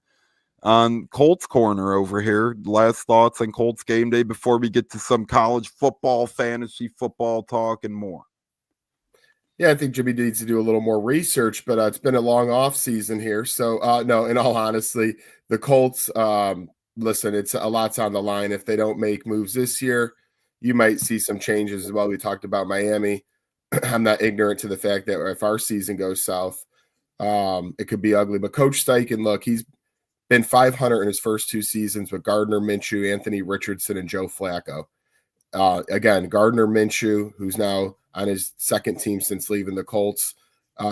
on Colts Corner over here. Last thoughts on Colts game day before we get to some college football, fantasy football talk, and more. Yeah, I think Jimmy needs to do a little more research, but it's been a long off season here. So, no, in all honesty, the Colts, listen, it's a lot's on the line. If they don't make moves this year, you might see some changes as well. We talked about Miami. I'm not ignorant to the fact that if our season goes south, it could be ugly. But Coach Steichen, look, he's been 500 in his first 2 seasons with Gardner Minshew, Anthony Richardson, and Joe Flacco. Again, Gardner Minshew, who's now on his second team since leaving the Colts.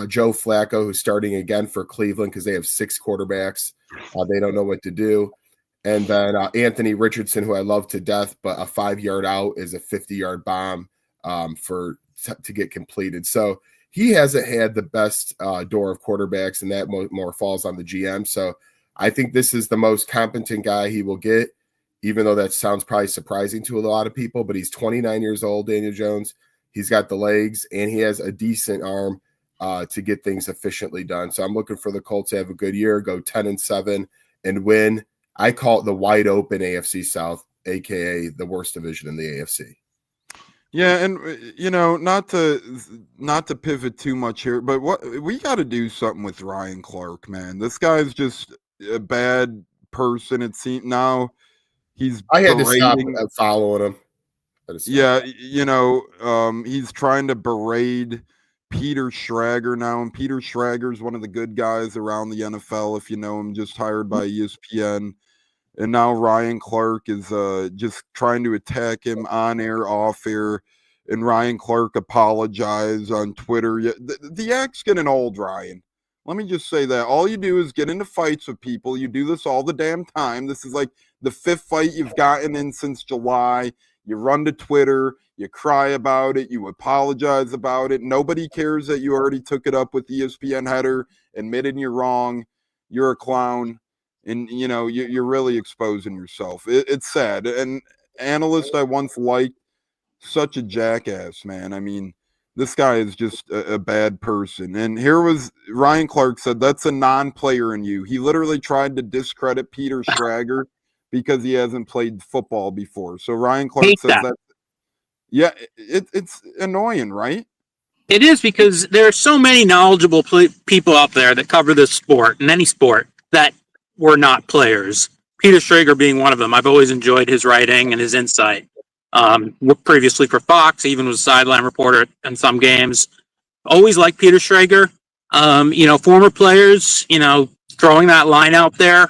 Joe Flacco, who's starting again for Cleveland because they have 6 quarterbacks. They don't know what to do. And then Anthony Richardson, who I love to death, but a 5-yard out is a 50-yard bomb to get completed. So he hasn't had the best door of quarterbacks, and that more falls on the GM. So I think this is the most competent guy he will get, even though that sounds probably surprising to a lot of people. But he's 29 years old, Daniel Jones. He's got the legs, and he has a decent arm to get things efficiently done. So I'm looking for the Colts to have a good year, go 10-7, and win. I call it the wide open AFC South, aka the worst division in the AFC. Yeah, and not to pivot too much here, but what we got to do something with Ryan Clark, man. This guy's just a bad person. It seems now he's I had to stop berating. following him. Yeah, he's trying to berate Peter Schrager now, and Peter Schrager is one of the good guys around the NFL. If you know him, just hired by ESPN. And now Ryan Clark is just trying to attack him on air, off air. And Ryan Clark apologized on Twitter. The act's getting old, Ryan. Let me just say that. All you do is get into fights with people. You do this all the damn time. This is like the 5th fight you've gotten in since July. You run to Twitter. You cry about it. You apologize about it. Nobody cares that you already took it up with the ESPN header, admitting you're wrong. You're a clown. And, you're really exposing yourself. It's sad. An analyst I once liked, such a jackass, man. I mean, this guy is just a bad person. And here was Ryan Clark said, that's a non-player in you. He literally tried to discredit Peter Schrager because he hasn't played football before. So Ryan Clark says that. Yeah, it's annoying, right? It is, because there are so many knowledgeable people out there that cover this sport, in any sport, that were not players. Peter Schrager being one of them. I've always enjoyed his writing and his insight. Previously for Fox, even was a sideline reporter in some games. Always liked Peter Schrager. Former players, throwing that line out there,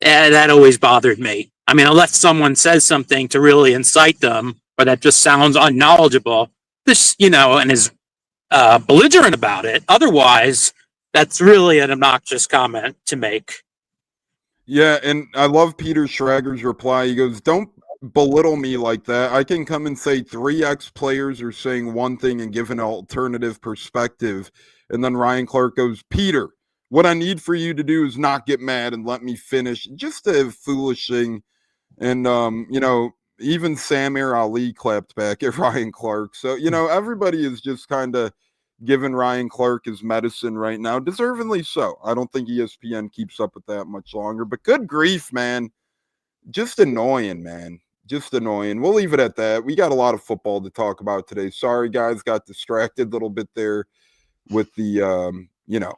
that always bothered me. I mean, unless someone says something to really incite them, or that just sounds unknowledgeable, and is belligerent about it. Otherwise, that's really an obnoxious comment to make. Yeah, and I love Peter Schrager's reply. He goes, don't belittle me like that. I can come and say 3 ex-players are saying one thing and give an alternative perspective. And then Ryan Clark goes, Peter, what I need for you to do is not get mad and let me finish. Just a foolish thing. And, even Samir Ali clapped back at Ryan Clark. So, everybody is just kind of giving Ryan Clark his medicine right now, deservingly so. I don't think ESPN keeps up with that much longer, but good grief, man. Just annoying, man. Just annoying. We'll leave it at that. We got a lot of football to talk about today. Sorry, guys, got distracted a little bit there with the, No,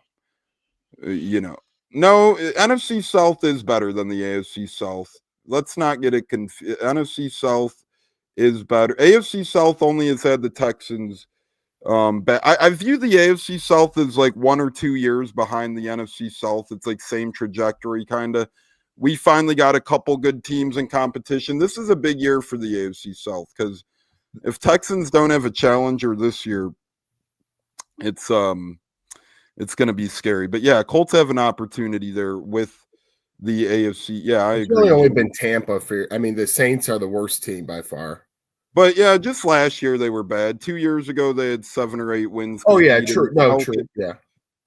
NFC South is better than the AFC South. Let's not get it confused. NFC South is better. AFC South only has had the Texans. But I view the AFC South as like 1 or 2 years behind the NFC South. It's like same trajectory, kind of. We finally got a couple good teams in competition. This is a big year for the AFC South, because if Texans don't have a challenger this year, it's going to be scary. But yeah, Colts have an opportunity there with the AFC. Yeah, I agree. It's really only been Tampa the Saints are the worst team by far. But yeah, just last year they were bad. 2 years ago they had 7 or 8 wins. Oh yeah, true. No, true. Yeah.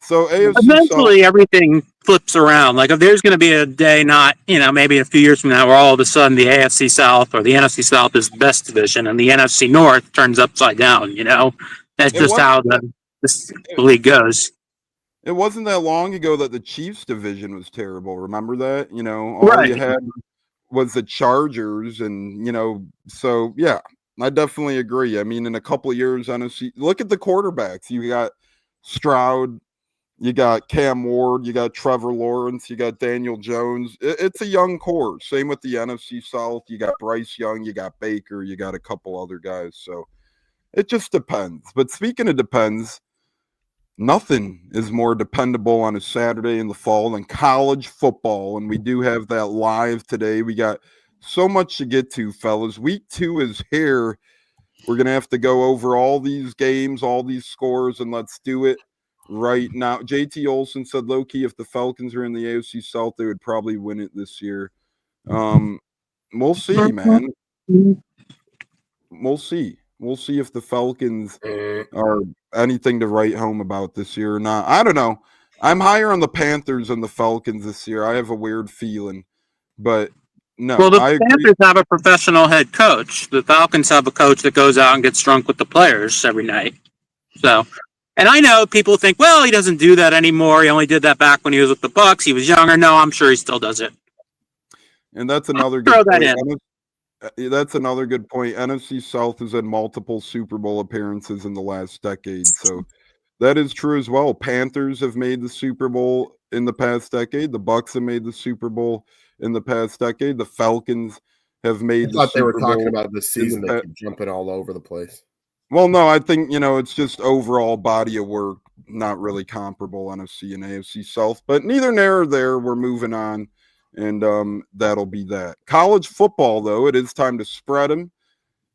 So AFC eventually South, everything flips around. Like if there's going to be a day, not maybe a few years from now, where all of a sudden the AFC South or the NFC South is the best division, and the NFC North turns upside down. That's just how this league goes. It wasn't that long ago that the Chiefs division was terrible. Remember that? All you had was the Chargers, and so yeah, I definitely agree. I mean, in a couple of years, NFC. Look at the quarterbacks. You got Stroud, you got Cam Ward, you got Trevor Lawrence, you got Daniel Jones. It's a young core. Same with the NFC South. You got Bryce Young, you got Baker, you got a couple other guys. So it just depends. But speaking of depends, nothing is more dependable on a Saturday in the fall than college football. And we do have that live today. We got so much to get to, fellas. Week 2 is here. We're going to have to go over all these games, all these scores, and let's do it right now. JT Olson said, low-key, if the Falcons are in the AFC South, they would probably win it this year. We'll see, man. We'll see. We'll see if the Falcons are anything to write home about this year or not. I don't know. I'm higher on the Panthers than the Falcons this year. I have a weird feeling. But No, Well, the I agree. Panthers have a professional head coach. The Falcons have a coach that goes out and gets drunk with the players every night. So, and I know people think, well, he doesn't do that anymore. He only did that back when he was with the Bucs. He was younger. No, I'm sure he still does it. And that's another Throw good that point. That's another good point. NFC South has had multiple Super Bowl appearances in the last decade, so that is true as well. Panthers have made the Super Bowl in the past decade. The Bucs have made the Super Bowl in the past decade. The Falcons have made I the thought they were Super talking Bowl about this season. They keep jumping all over the place. Well, no, I think, it's just overall body of work, not really comparable, NFC and AFC South, but neither near or there. We're moving on, and that'll be that. College football, though, it is time to spread them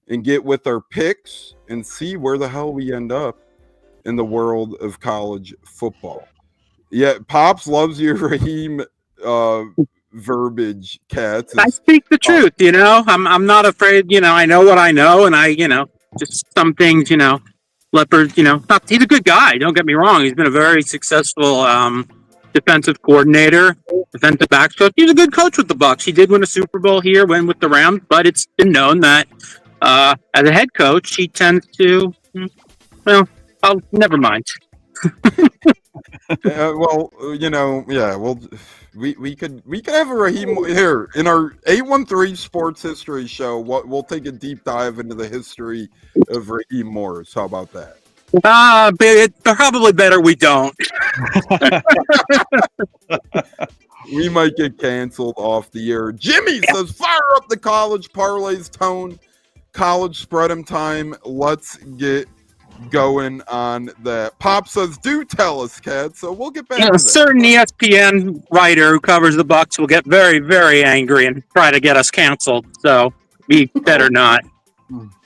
and get with our picks and see where the hell we end up in the world of college football. Yeah, Pops loves your Raheem verbiage, Cats. I speak the truth, I'm not afraid, I know what I know, and I, just some things, Leopard, not, he's a good guy, don't get me wrong. He's been a very successful defensive coordinator, defensive backs coach. He's a good coach with the Bucs. He did win a Super Bowl here, win with the Rams, but it's been known that as a head coach, he tends to, never mind. We could have a Raheem here in our 813 Sports History Show. We'll take a deep dive into the history of Raheem Morris. How about that? It's probably better we don't. We might get canceled off the air. Jimmy says, fire up the college parlays tone. College spread 'em time. Let's get going on that. Pop says, do tell us, Cat. So we'll get back to that. A certain ESPN writer who covers the Bucs will get very, very angry and try to get us canceled. So we better not.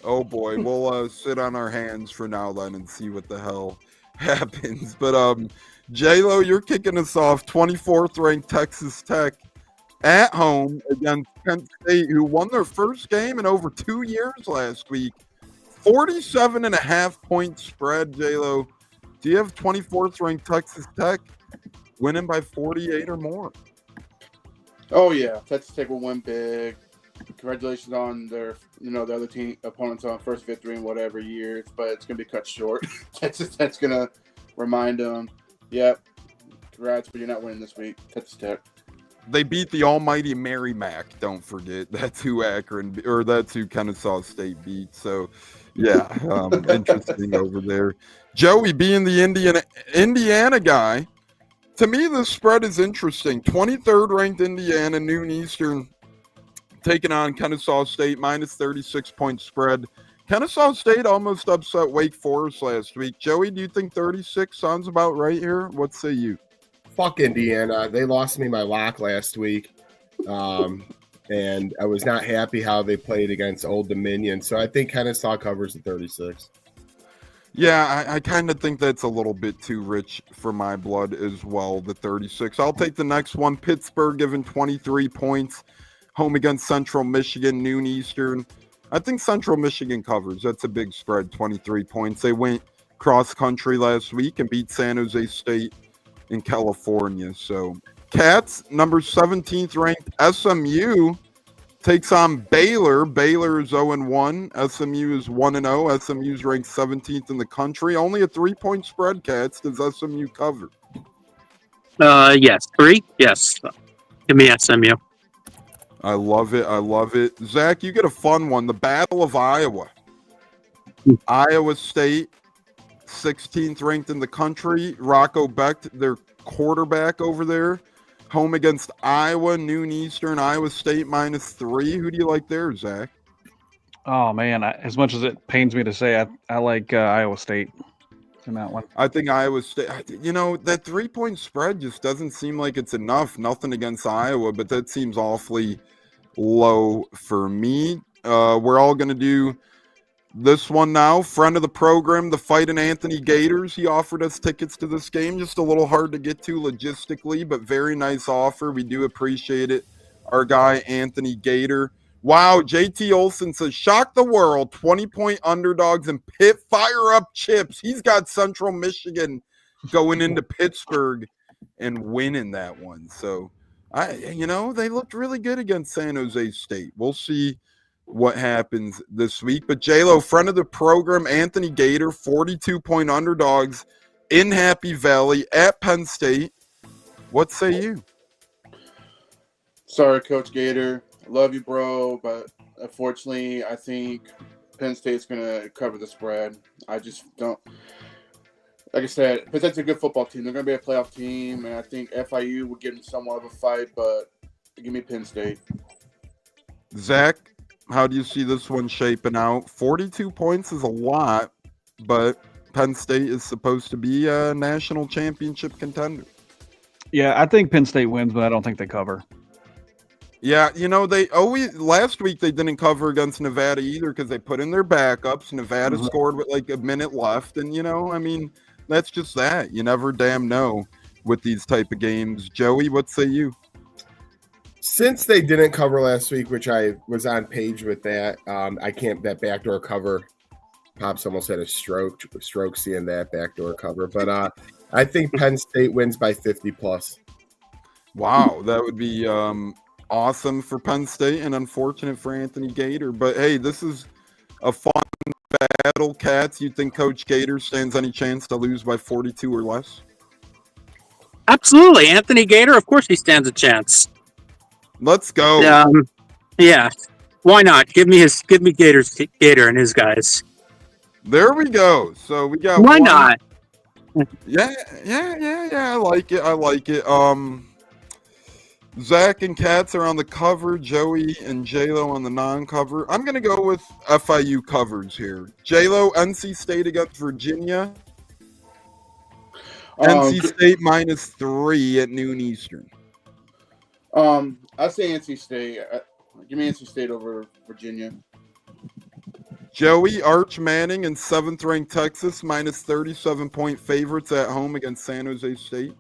Oh boy, we'll sit on our hands for now then and see what the hell happens. But J-Lo, you're kicking us off. 24th ranked Texas Tech at home against Penn State, who won their first game in over 2 years last week. 47.5 point spread, J-Lo. Do you have 24th ranked Texas Tech winning by 48 or more? Oh yeah, Texas Tech will win big. Congratulations on their, the other team opponents on first victory in whatever years, but it's gonna be cut short. Texas Tech's gonna remind them, yep, congrats, but you're not winning this week. Texas Tech. They beat the almighty Merrimack. Don't forget that's who that's who Kennesaw State beat. So, yeah, interesting over there. Joey, being the Indiana guy, to me the spread is interesting. 23rd ranked Indiana, noon Eastern, taking on Kennesaw State, minus 36-point spread. Kennesaw State almost upset Wake Forest last week. Joey, do you think 36 sounds about right here? What say you? Fuck Indiana. They lost me my lock last week. And I was not happy how they played against Old Dominion. So I think Kennesaw covers the 36. Yeah, I kind of think that's a little bit too rich for my blood as well, the 36. I'll take the next one. Pittsburgh given 23 points. Home against Central Michigan, noon Eastern. I think Central Michigan covers. That's a big spread, 23 points. They went cross-country last week and beat San Jose State in California. So, Cats, number 17th ranked SMU takes on Baylor. Baylor is 0-1. SMU is 1-0. SMU is ranked 17th in the country. Only a 3-point spread, Cats. Does SMU cover? Yes. 3? Yes. Give me SMU. I love it. I love it. Zach, you get a fun one. The Battle of Iowa. Iowa State, 16th ranked in the country. Rocco Becht, their quarterback over there. Home against Iowa, noon Eastern. Iowa State minus 3. Who do you like there, Zach? Oh, man. As much as it pains me to say, I like Iowa State in that one. I think Iowa State, that 3-point spread just doesn't seem like it's enough. Nothing against Iowa, but that seems awfully low for me. We're all going to do this one now. Friend of the program, the Fightin' Anthony Gators. He offered us tickets to this game. Just a little hard to get to logistically, but very nice offer. We do appreciate it. Our guy, Anthony Gator. Wow, JT Olson says, shock the world. 20-point underdogs and Pitt. Fire up chips. He's got Central Michigan going into Pittsburgh and winning that one. So They looked really good against San Jose State. We'll see what happens this week. But J-Lo, friend of the program, Anthony Gator, 42-point underdogs in Happy Valley at Penn State. What say you? Sorry, Coach Gator. I love you, bro, but unfortunately, I think Penn State's going to cover the spread. I just don't. Like I said, Penn State's a good football team. They're going to be a playoff team, and I think FIU will give them somewhat of a fight, but give me Penn State. Zach, how do you see this one shaping out? 42 points is a lot, but Penn State is supposed to be a national championship contender. Yeah, I think Penn State wins, but I don't think they cover. Yeah, they always last week they didn't cover against Nevada either because they put in their backups. Nevada scored with like a minute left, and that's just that. You never damn know with these type of games. Joey, what say you? Since they didn't cover last week, which I was on page with that, I can't that backdoor cover. Pops almost had a stroke seeing that backdoor cover, but I think Penn State wins by 50 plus. Wow, that would be awesome for Penn State and unfortunate for Anthony Gator. But hey, this is a fun battle, Cats. You think Coach Gator stands any chance to lose by 42 or less? Absolutely. Anthony Gator, of course he stands a chance. Let's go. Yeah. Why not? Give me Gator and his guys. There we go. So we got Why not? Yeah. I like it. Zach and Katz are on the cover. Joey and J-Lo on the non-cover. I'm going to go with FIU covers here. J-Lo, NC State against Virginia. NC State -3 at noon Eastern. I say NC State. Give me NC State over Virginia. Joey, Arch Manning and 7th-ranked Texas -37-point favorites at home against San Jose State.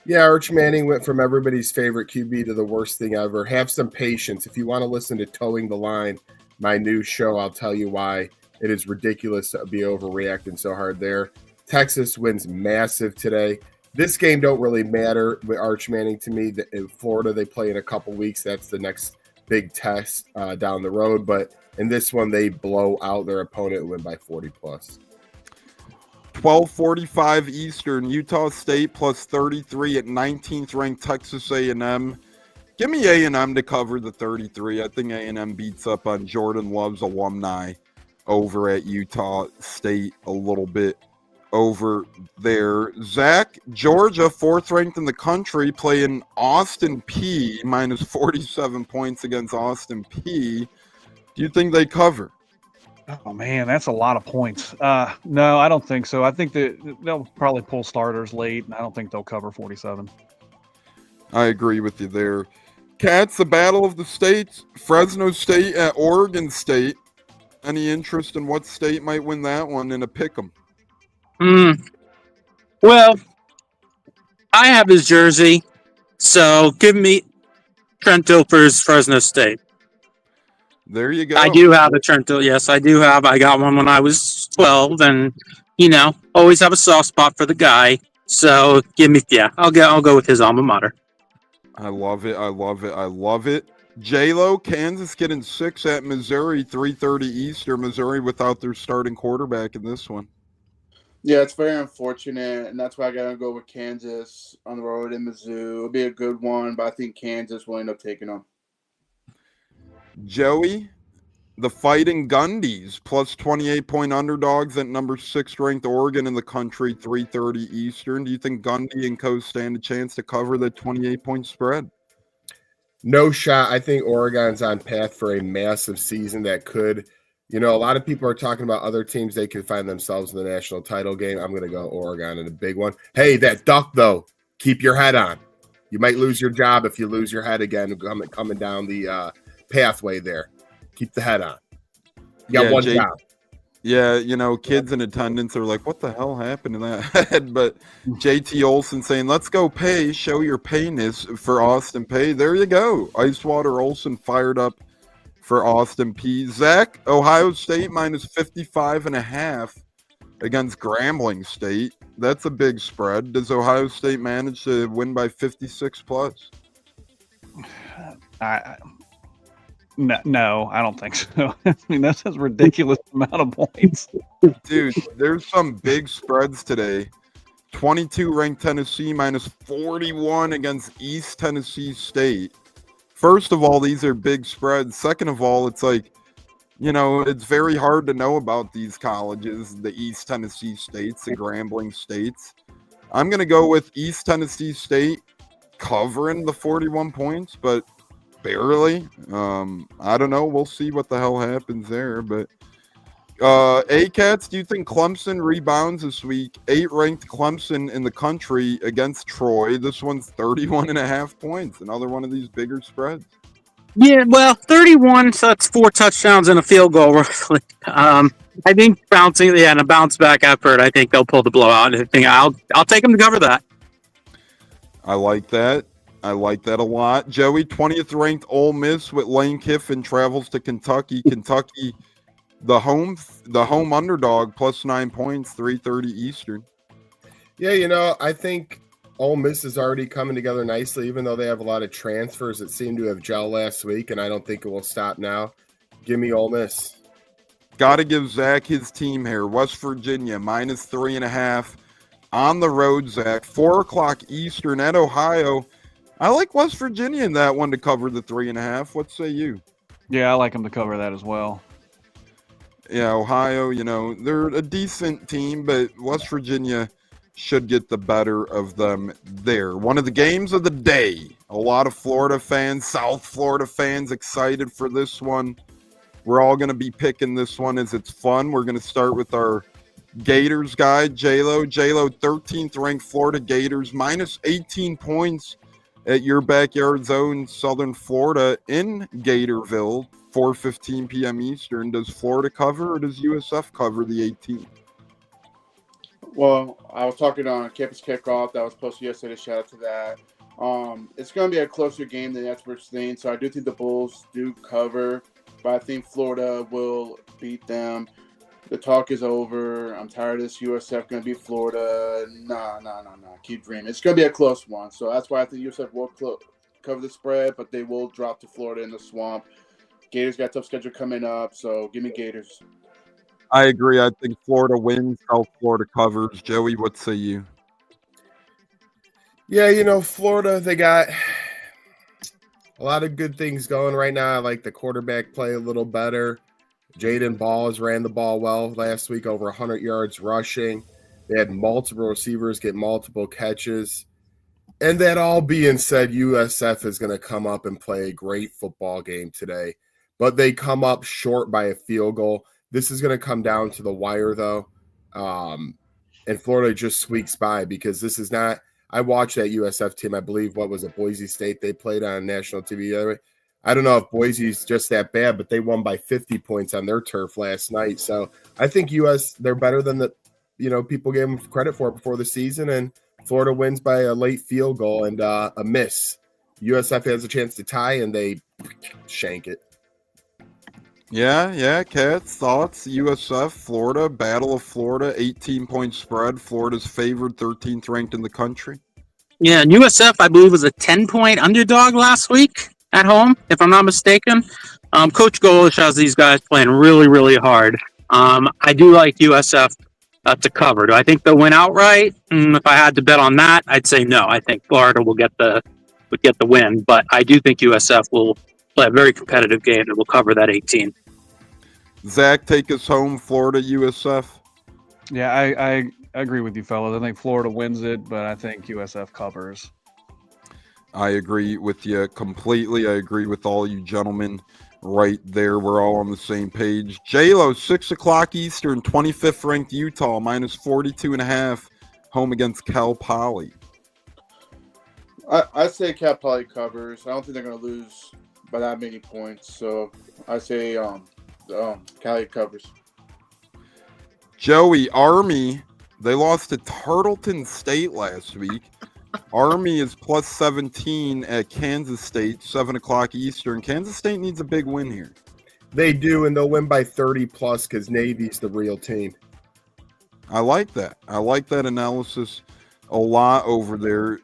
Yeah, Arch Manning went from everybody's favorite QB to the worst thing ever. Have some patience. If you want to listen to Towing the Line, my new show, I'll tell you why it is ridiculous to be overreacting so hard there. Texas wins massive today. This game don't really matter with Arch Manning to me. In Florida, they play in a couple weeks. That's the next big test down the road. But in this one, they blow out their opponent and win by 40 plus. 12:45 Eastern, Utah State +33 at 19th-ranked Texas A&M. Give me A&M to cover the 33. I think A&M beats up on Jordan Love's alumni over at Utah State a little bit over there. Zach, Georgia, 4th-ranked in the country, playing Austin P -47 points against Austin P. Do you think they cover? Oh, man, that's a lot of points. No, I don't think so. I think that they'll probably pull starters late, and I don't think they'll cover 47. I agree with you there. Cats, the battle of the states. Fresno State at Oregon State. Any interest in what state might win that one in a pick'em? Well, I have his jersey, so give me Trent Dilfer's Fresno State. There you go. I do have a Trent Dilfer. Yes, I do have. I got one when I was 12, and always have a soft spot for the guy. So I'll go with his alma mater. I love it. J-Lo, Kansas getting 6 at Missouri, 3:30 Eastern. Missouri without their starting quarterback in this one. Yeah, it's very unfortunate, and that's why I got to go with Kansas on the road in Mizzou. It'll be a good one, but I think Kansas will end up taking them. Joey, the Fighting Gundies, +28-point underdogs at number 6th-ranked Oregon in the country, 3:30 Eastern. Do you think Gundy and co stand a chance to cover the 28-point spread? No shot. I think Oregon's on path for a massive season that could, a lot of people are talking about other teams they could find themselves in the national title game. I'm going to go Oregon in a big one. Hey, that duck, though, keep your head on. You might lose your job if you lose your head again coming down the pathway there. Keep the head on. You got one job. Yeah, kids in attendance are like, what the hell happened to that head? But JT Olson saying, let's go pay, show your payness for Austin Pay. There you go. Icewater Olson fired up for Austin P. Zach, Ohio State -55.5 against Grambling State. That's a big spread. Does Ohio State manage to win by 56 plus? No, I don't think so. I mean, that's a ridiculous amount of points. Dude, there's some big spreads today. 22 ranked Tennessee minus 41 against East Tennessee State. First of all, these are big spreads. Second of all, it's like, it's very hard to know about these colleges, the East Tennessee States, the Grambling States. I'm going to go with East Tennessee State covering the 41 points, but barely. I don't know. We'll see what the hell happens there. But A-Cats, do you think Clemson rebounds this week? 8th-ranked Clemson in the country against Troy. This one's 31.5 points. Another one of these bigger spreads. Yeah, well, 31, so that's 4 touchdowns and a field goal, roughly. I think in a bounce back effort, I think they'll pull the blowout. I think I'll take them to cover that. I like that. I like that a lot. Joey, 20th ranked Ole Miss with Lane Kiffin travels to Kentucky. Kentucky, the home underdog, plus 9 points, 3:30 Eastern. Yeah, I think Ole Miss is already coming together nicely, even though they have a lot of transfers that seem to have gelled last week, and I don't think it will stop now. Give me Ole Miss. Got to give Zach his team here. West Virginia, minus 3.5 on the road, Zach. 4 o'clock Eastern at Ohio. I like West Virginia in that one to cover the 3.5. What say you? Yeah, I like them to cover that as well. Yeah, Ohio, they're a decent team, but West Virginia should get the better of them there. One of the games of the day. A lot of Florida fans, South Florida fans excited for this one. We're all going to be picking this one as it's fun. We're going to start with our Gators guy, J-Lo. J-Lo, 13th ranked Florida Gators, minus 18 points at your backyard zone, Southern Florida in Gatorville, 4:15 p.m. Eastern. Does Florida cover or does USF cover the 18? Well, I was talking on Campus Kickoff that was posted yesterday. Shout out to that. It's going to be a closer game than the experts think, so I do think the Bulls do cover, but I think Florida will beat them. The talk is over. I'm tired of this USF going to beat Florida. Nah. Keep dreaming. It's going to be a close one, so that's why I think USF will cover the spread, but they will drop to Florida in the swamp. Gators got a tough schedule coming up, so give me Gators. I agree. I think Florida wins. South Florida covers. Joey, what say you? Yeah, Florida, they got a lot of good things going right now. I like the quarterback play a little better. Jaden Balls ran the ball well last week, over 100 yards rushing. They had multiple receivers get multiple catches. And that all being said, USF is going to come up and play a great football game today. But they come up short by a field goal. This is going to come down to the wire, though. And Florida just squeaks by because this is not – I watched that USF team. I believe, what was it, Boise State they played on national TV the other way. I don't know if Boise's just that bad, but they won by 50 points on their turf last night. So I think they're better than people gave them credit for before the season, and Florida wins by a late field goal and a miss. USF has a chance to tie, and they shank it. Yeah, Cats, thoughts? USF, Florida, Battle of Florida, 18-point spread. Florida's favored, 13th ranked in the country. Yeah, and USF, I believe, was a 10-point underdog last week at home, if I'm not mistaken. Coach Golish has these guys playing really, really hard. I do like USF to cover. Do I think they'll win outright? If I had to bet on that, I'd say no. I think Florida will get the win, but I do think USF will play a very competitive game and will cover that 18. Zach, take us home, Florida, USF. Yeah, I agree with you, fellas. I think Florida wins it, but I think USF covers. I agree with you completely. I agree with all you gentlemen right there. We're all on the same page. J-Lo, 6 o'clock Eastern, 25th ranked Utah, minus 42.5, home against Cal Poly. I say Cal Poly covers. I don't think they're going to lose by that many points. So I say Cali covers. Joey, Army, they lost to Tarleton State last week. Army is plus 17 at Kansas State, 7 o'clock Eastern. Kansas State needs a big win here. They do, and they'll win by 30+ because Navy's the real team. I like that. I like that analysis a lot over there.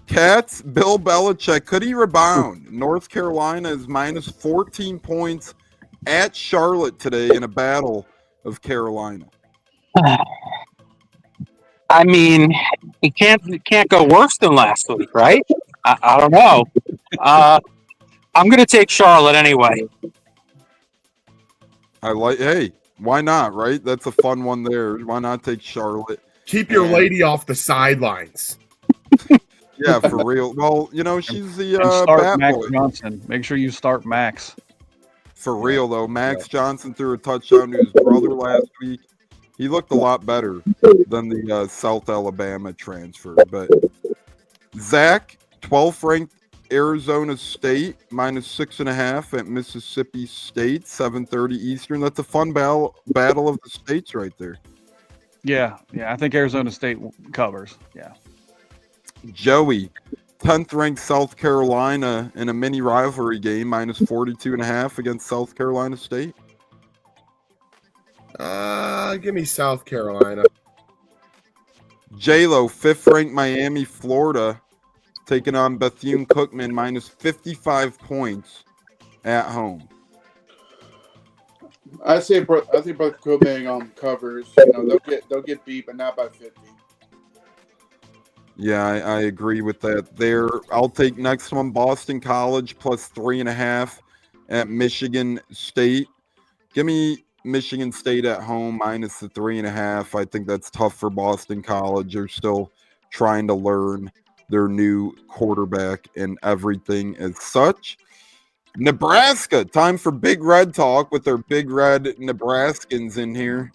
Cats, Bill Belichick, could he rebound? North Carolina is minus 14 points at Charlotte today in a battle of Carolina. I mean, it can't go worse than last week, right? I don't know. I'm going to take Charlotte anyway. Hey, why not, right? That's a fun one there. Why not take Charlotte? Keep your lady off the sidelines. Yeah, for real. Well, she's the start bat Max boy. Johnson. Make sure you start Max. For real, though. Max Johnson threw a touchdown to his brother last week. He looked a lot better than the South Alabama transfer. But Zach, 12th ranked Arizona State, minus 6.5 at Mississippi State, 7:30 Eastern. That's a fun battle of the states right there. Yeah. I think Arizona State covers. Yeah. Joey, 10th ranked South Carolina in a mini rivalry game, minus 42.5 against South Carolina State. Give me South Carolina. J-Lo, 5th ranked Miami, Florida, taking on Bethune-Cookman, minus 55 points at home. I think Bethune-Cookman covers. They'll get beat, but not by 50. Yeah, I agree with that there. I'll take next one, Boston College, plus 3.5 at Michigan State. Give me Michigan State at home, minus the 3.5. I think that's tough for Boston College. They're still trying to learn their new quarterback and everything as such. Nebraska, time for Big Red talk with our Big Red Nebraskans in here.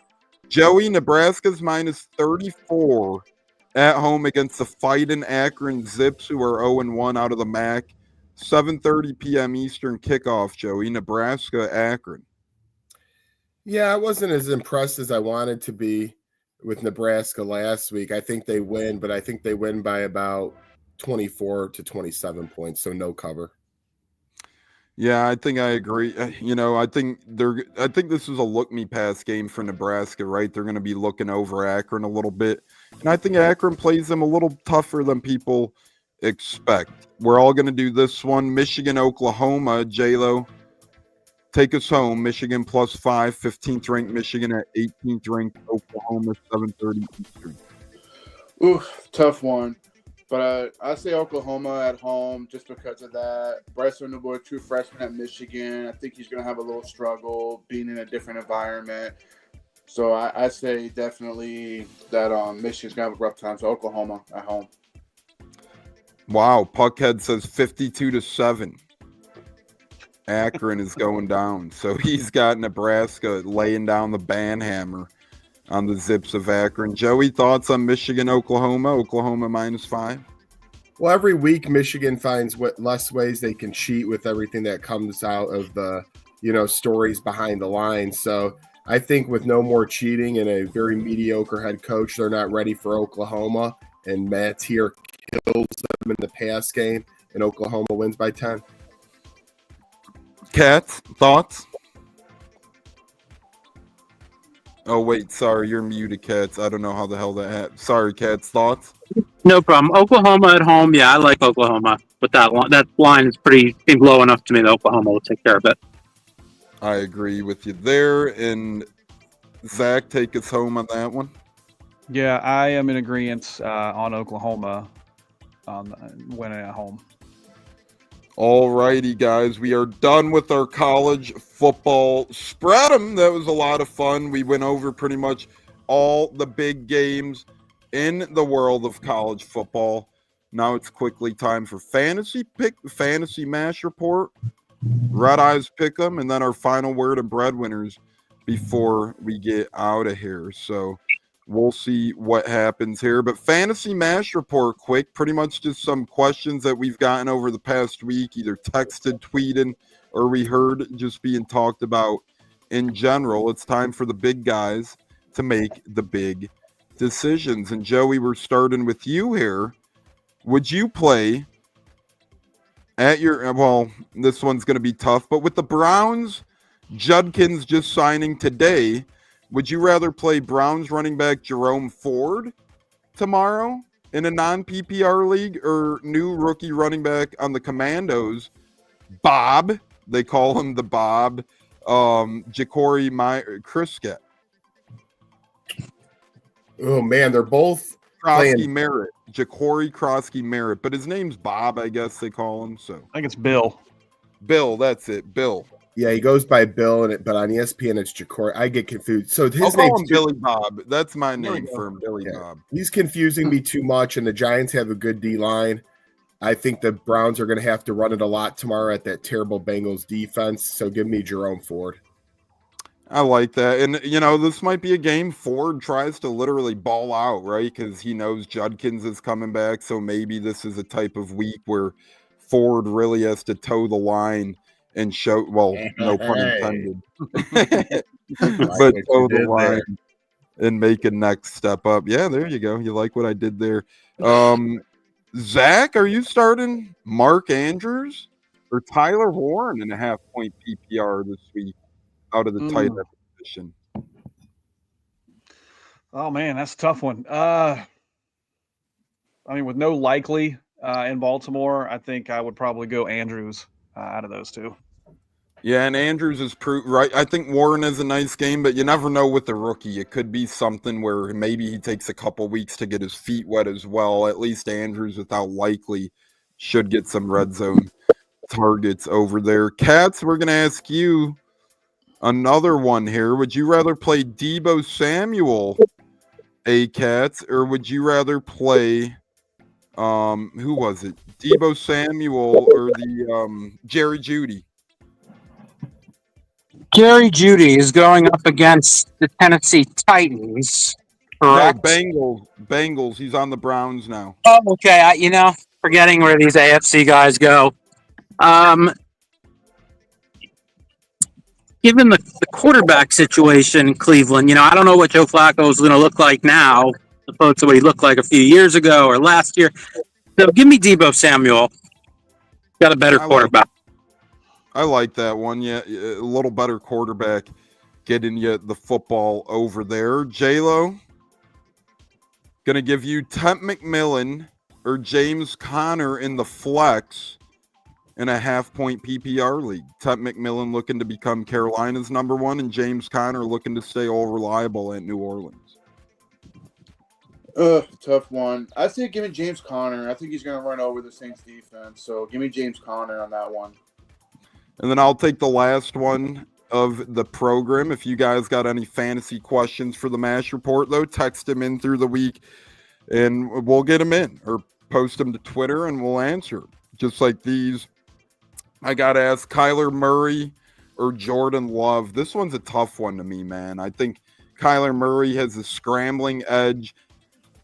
Joey, Nebraska's minus 34 at home against the Fightin' Akron Zips, who are 0-1 out of the MAC. 7:30 p.m. Eastern kickoff, Joey. Nebraska, Akron. Yeah, I wasn't as impressed as I wanted to be with Nebraska last week. I think they win, but I think they win by about 24 to 27 points, so no cover. Yeah, I think I agree. I think this is a look me pass game for Nebraska, right? They're going to be looking over Akron a little bit. And I think Akron plays them a little tougher than people expect. We're all going to do this one. Michigan, Oklahoma, J-Lo. Take us home. Michigan plus 5, 15th ranked Michigan at 18th ranked Oklahoma, 7:30 Eastern. Ooh, tough one. But I say Oklahoma at home just because of that. Bryce Underwood, true freshman at Michigan. I think he's going to have a little struggle being in a different environment. So I say definitely that Michigan's going to have a rough time. So Oklahoma at home. Wow, Puckhead says 52-7. Akron is going down. So he's got Nebraska laying down the banhammer on the Zips of Akron. Joey, thoughts on Michigan, Oklahoma? Oklahoma minus 5. Well, every week Michigan finds less ways they can cheat with everything that comes out of the, stories behind the lines. So I think with no more cheating and a very mediocre head coach, they're not ready for Oklahoma. And Matt here kills them in the pass game, and Oklahoma wins by 10. Cats, thoughts? Oh, wait, sorry, you're muted, Cats. I don't know how the hell that happened. Sorry, Cats, thoughts? No problem. Oklahoma at home. Yeah, I like Oklahoma. But that line is pretty low enough to me that Oklahoma will take care of it. I agree with you there. And Zach, take us home on that one. Yeah, I am in agreement on Oklahoma winning at home. All righty, guys. We are done with our college football spread 'em. That was a lot of fun. We went over pretty much all the big games in the world of college football. Now it's quickly time for fantasy mash report, Red Eyes pick 'em, and then our final word of breadwinners before we get out of here. So we'll see what happens here. But fantasy mash report quick, pretty much just some questions that we've gotten over the past week, either texted, tweeted, or we heard just being talked about in general. It's time for the big guys to make the big decisions. And Joey, we're starting with you here. Would you play at this one's going to be tough, but with the Browns, Judkins just signing today, would you rather play Browns running back Jerome Ford tomorrow in a non-PPR league, or new rookie running back on the Commandos, Bob. They call him the Bob. Ja'Cory Crisket. Oh man, they're both Krosky playing. Merritt. Ja'Cory Krosky Merritt. But his name's Bob, I guess they call him. So I think it's Bill. Bill, that's it. Bill. Yeah, he goes by Bill, but on ESPN it's Ja'Cory. I get confused. So I'll his call name's him Billy Bob. That's my There we name go. for him, Billy Yeah. Bob. He's confusing me too much, and the Giants have a good D line. I think the Browns are going to have to run it a lot tomorrow at that terrible Bengals defense. So give me Jerome Ford. I like that. And, you know, this might be a game Ford tries to literally ball out, right? Because he knows Judkins is coming back. So maybe this is a type of week where Ford really has to toe the line and show, well, no pun intended, but toe the line and make a next step up. Yeah, there you go. You like what I did there. Zach, are you starting Mark Andrews or Tyler Warren in a half-point PPR this week out of the tight end position? Oh man, that's a tough one. I mean, with no likely in Baltimore, I think I would probably go Andrews out of those two. Yeah, and Andrews is right. I think Warren has a nice game, but you never know with the rookie. It could be something where maybe he takes a couple weeks to get his feet wet as well. At least Andrews, without likely, should get some red zone targets over there. Katz, we're going to ask you another one here. Would you rather play Deebo Samuel, Katz, or would you rather play who was it? Deebo Samuel or the Jerry Jeudy? Jerry Jeudy is going up against the Tennessee Titans. Correct? No, Bengals. He's on the Browns now. Oh, okay. Forgetting where these AFC guys go. Given the quarterback situation in Cleveland, I don't know what Joe Flacco is going to look like now, opposed to what he looked like a few years ago or last year. So give me Deebo Samuel. Got a better quarterback. I like that one. Yeah, a little better quarterback getting you the football over there. J-Lo, going to give you Temp McMillan or James Conner in the flex in a half-point PPR league. Temp McMillan looking to become Carolina's number one, and James Conner looking to stay all reliable at New Orleans. Tough one. I say give me James Conner. I think he's going to run over the Saints defense. So give me James Conner on that one. And then I'll take the last one of the program. If you guys got any fantasy questions for the MASH report, though, text them in through the week and we'll get them in, or post them to Twitter and we'll answer. Just like these. I got to ask Kyler Murray or Jordan Love. This one's a tough one to me, man. I think Kyler Murray has a scrambling edge.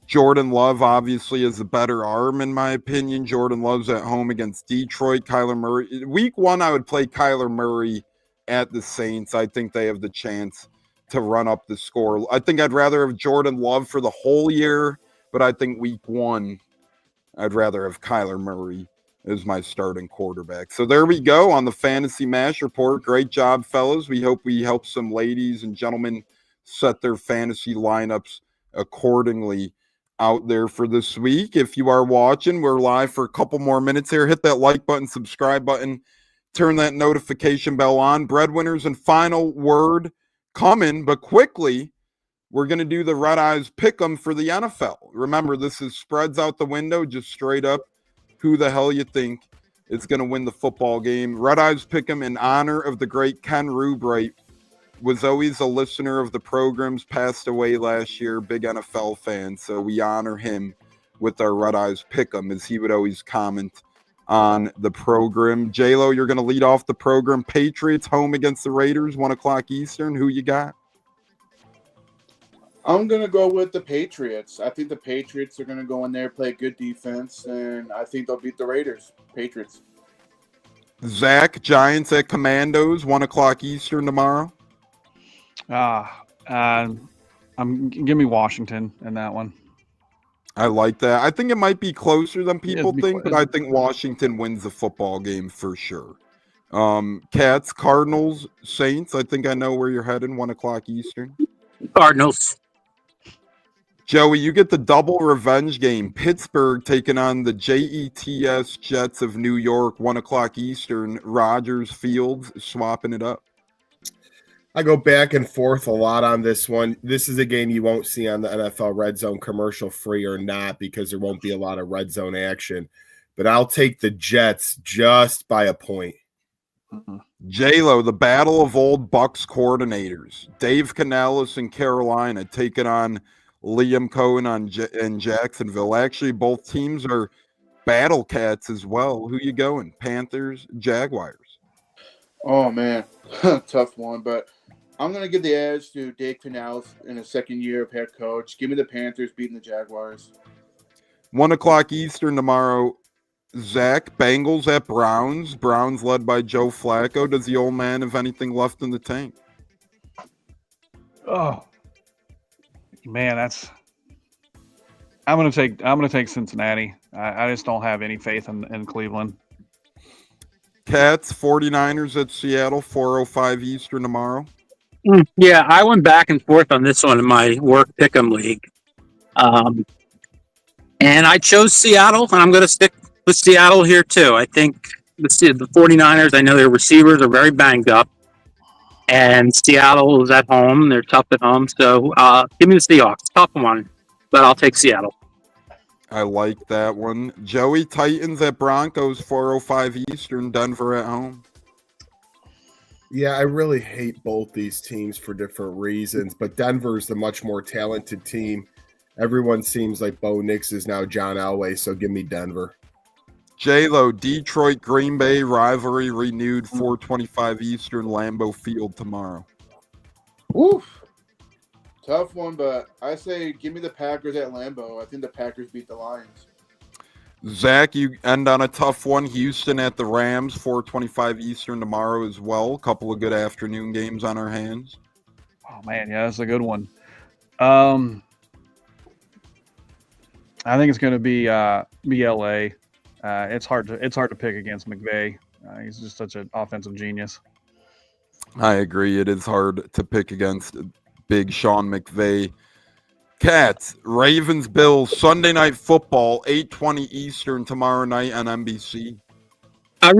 Jordan Love obviously is a better arm, in my opinion. Jordan Love's at home against Detroit. Kyler Murray. Week 1, I would play Kyler Murray at the Saints. I think they have the chance to run up the score. I think I'd rather have Jordan Love for the whole year, but I think week 1, I'd rather have Kyler Murray as my starting quarterback. So there we go on the Fantasy MASH report. Great job, fellas. We hope we help some ladies and gentlemen set their fantasy lineups accordingly out there for this week. If you are watching, we're live for a couple more minutes here. Hit that like button, subscribe button, turn that notification bell on. Breadwinners and final word coming, but quickly, we're going to do the Red Eyes Pick'em for the NFL. Remember, this is spreads out the window, just straight up who the hell you think is going to win the football game. Red Eyes Pick'em in honor of the great Ken Rubright. Was always a listener of the programs, passed away last year, big NFL fan, so we honor him with our Red Eyes Pick'em, as he would always comment on the program. J-Lo, you're going to lead off the program. Patriots home against the Raiders, 1 o'clock Eastern. Who you got? I'm going to go with the Patriots. I think the Patriots are going to go in there, play good defense, and I think they'll beat the Raiders. Patriots. Zach, Giants at Commandos, 1 o'clock Eastern tomorrow. Give me Washington in that one. I like that. I think it might be closer than people think, but I think Washington wins the football game for sure. Cats, Cardinals, Saints. I think I know where you're heading. 1 o'clock Eastern. Cardinals. Joey, you get the double revenge game. Pittsburgh taking on the Jets Jets of New York, 1 o'clock Eastern. Rogers Fields swapping it up. I go back and forth a lot on this one. This is a game you won't see on the NFL Red Zone commercial, free or not, because there won't be a lot of red zone action. But I'll take the Jets just by a point. J-Lo, the battle of old Bucs coordinators. Dave Canales in Carolina taking on Liam Cohen in Jacksonville. Actually, both teams are battle cats as well. Who you going? Panthers, Jaguars? Oh, man. Tough one, but I'm going to give the edge to Dave Canales in his second year of head coach. Give me the Panthers beating the Jaguars. 1 o'clock Eastern tomorrow. Zach, Bengals at Browns. Browns led by Joe Flacco. Does the old man have anything left in the tank? Oh, man, I'm gonna take Cincinnati. I just don't have any faith in Cleveland. Cats, 49ers at Seattle, 4:05 Eastern tomorrow. Yeah, I went back and forth on this one in my work pick'em league. And I chose Seattle, and I'm going to stick with Seattle here too. I think the 49ers, I know their receivers are very banged up, and Seattle is at home. They're tough at home. So give me the Seahawks. Tough one, but I'll take Seattle. I like that one. Joey, Titans at Broncos, 4:05 Eastern, Denver at home. Yeah, I really hate both these teams for different reasons, but Denver's the much more talented team. Everyone seems like Bo Nix is now John Elway, so give me Denver. J-Lo, Detroit, Green Bay rivalry renewed, 4:25 Eastern, Lambeau Field tomorrow. Oof. Tough one, but I say give me the Packers at Lambeau. I think the Packers beat the Lions. Zach, you end on a tough one. Houston at the Rams, 4:25 Eastern tomorrow as well. A couple of good afternoon games on our hands. Oh man, yeah, that's a good one. I think it's going to be LA. It's hard to pick against McVay. He's just such an offensive genius. I agree. It is hard to pick against big Sean McVay. Cats, Ravens, Bills, Sunday Night Football, 8:20 Eastern tomorrow night on NBC. I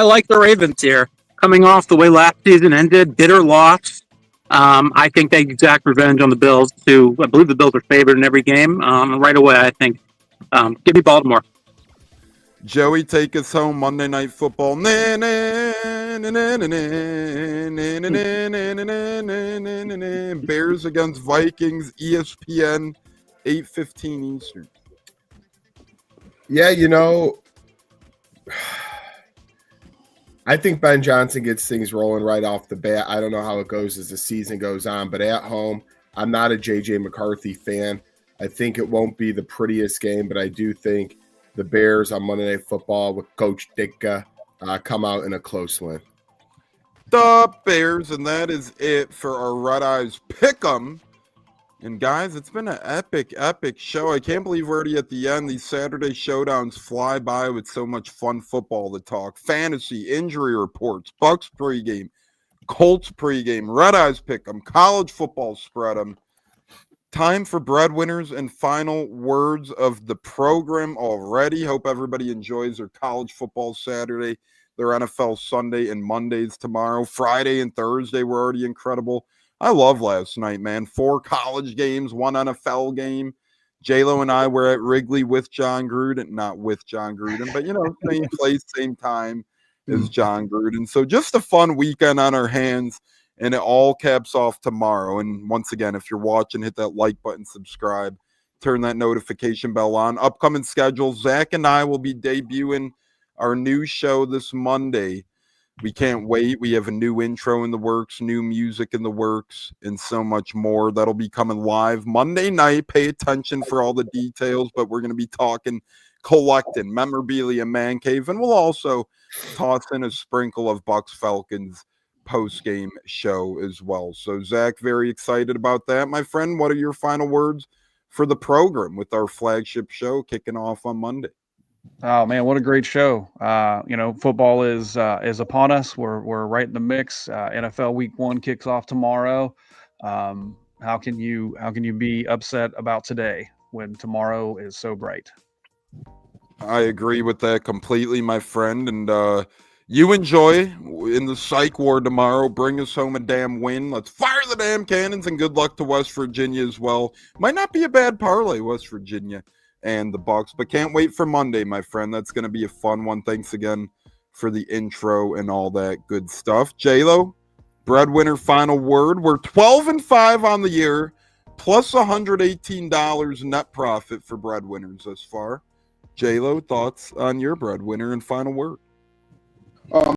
like the Ravens here. Coming off the way last season ended, bitter loss. I think they exact revenge on the Bills too. I believe the Bills are favored in every game. Right away, I think. Give me Baltimore. Joey, take us home. Monday Night Football. Bears against Vikings. ESPN, 8:15 Eastern. Yeah, I think Ben Johnson gets things rolling right off the bat. I don't know how it goes as the season goes on, but at home, I'm not a J.J. McCarthy fan. I think it won't be the prettiest game, but I do think the Bears on Monday Night Football with Coach Ditka come out in a close win. The Bears, and that is it for our Red Eyes Pick'em. And guys, it's been an epic show. I can't believe we're already at the end. These Saturday showdowns fly by with so much fun football to talk. Fantasy, injury reports, Bucs pregame, Colts pregame, Red Eyes Pick'em, college football spread'em. Time for breadwinners and final words of the program already. Hope everybody enjoys their college football Saturday, their NFL Sunday and Mondays tomorrow. Friday and Thursday were already incredible. I love last night, man. 4 college games, 1 NFL game. J-Lo and I were at Wrigley with John Gruden. Not with John Gruden, but, same place, same time as John Gruden. So just a fun weekend on our hands. And it all caps off tomorrow. And once again, if you're watching, hit that like button, subscribe, turn that notification bell on. Upcoming schedule, Zach and I will be debuting our new show this Monday. We can't wait. We have a new intro in the works, new music in the works, and so much more. That'll be coming live Monday night. Pay attention for all the details, but we're going to be talking, collecting memorabilia, man cave, and we'll also toss in a sprinkle of Bucs Falcons post-game show as well. So Zach, very excited about that. My friend, what are your final words for the program with our flagship show kicking off on Monday? Oh man, what a great show. Football is upon us. We're right in the mix. NFL week 1 kicks off tomorrow. How can you be upset about today when tomorrow is so bright? I agree with that completely, my friend. And you enjoy in the psych ward tomorrow. Bring us home a damn win. Let's fire the damn cannons, and good luck to West Virginia as well. Might not be a bad parlay, West Virginia and the Bucs, but can't wait for Monday, my friend. That's going to be a fun one. Thanks again for the intro and all that good stuff. J-Lo, breadwinner final word. We're 12-5 on the year, plus $118 net profit for breadwinners thus far. J-Lo, thoughts on your breadwinner and final word? My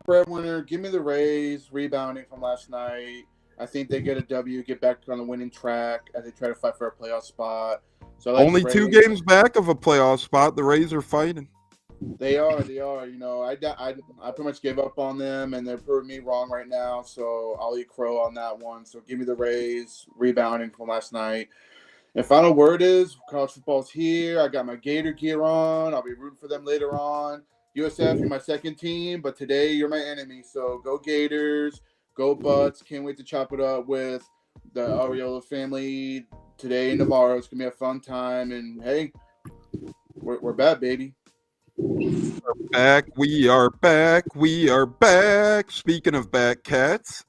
breadwinner, give me the Rays rebounding from last night. I think they get a W, get back on the winning track as they try to fight for a playoff spot. So Only 2 games back of a playoff spot. The Rays are fighting. They are. You know, I pretty much gave up on them, and they're proving me wrong right now. So I'll eat crow on that one. So give me the Rays rebounding from last night. And final word is college football's here. I got my Gator gear on. I'll be rooting for them later on. USF, you're my second team, but today you're my enemy. So go Gators, go Bucs. Can't wait to chop it up with the Areola family today and tomorrow. It's gonna be a fun time. And hey, we're back, baby. Back, we are back, we are back. Speaking of back cats,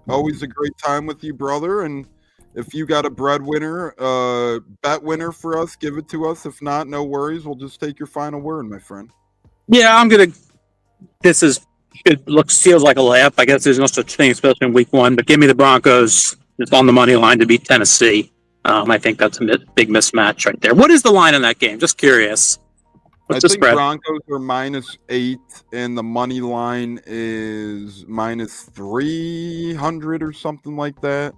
always a great time with you, brother. And if you got a breadwinner, bet winner for us, give it to us. If not, no worries. We'll just take your final word, my friend. Yeah, feels like a layup. I guess there's no such thing, especially in week 1, but give me the Broncos. It's on the money line to beat Tennessee. I think that's a big mismatch right there. What is the line in that game? Just curious. What's the think spread? Broncos are -8, and the money line is -300 or something like that.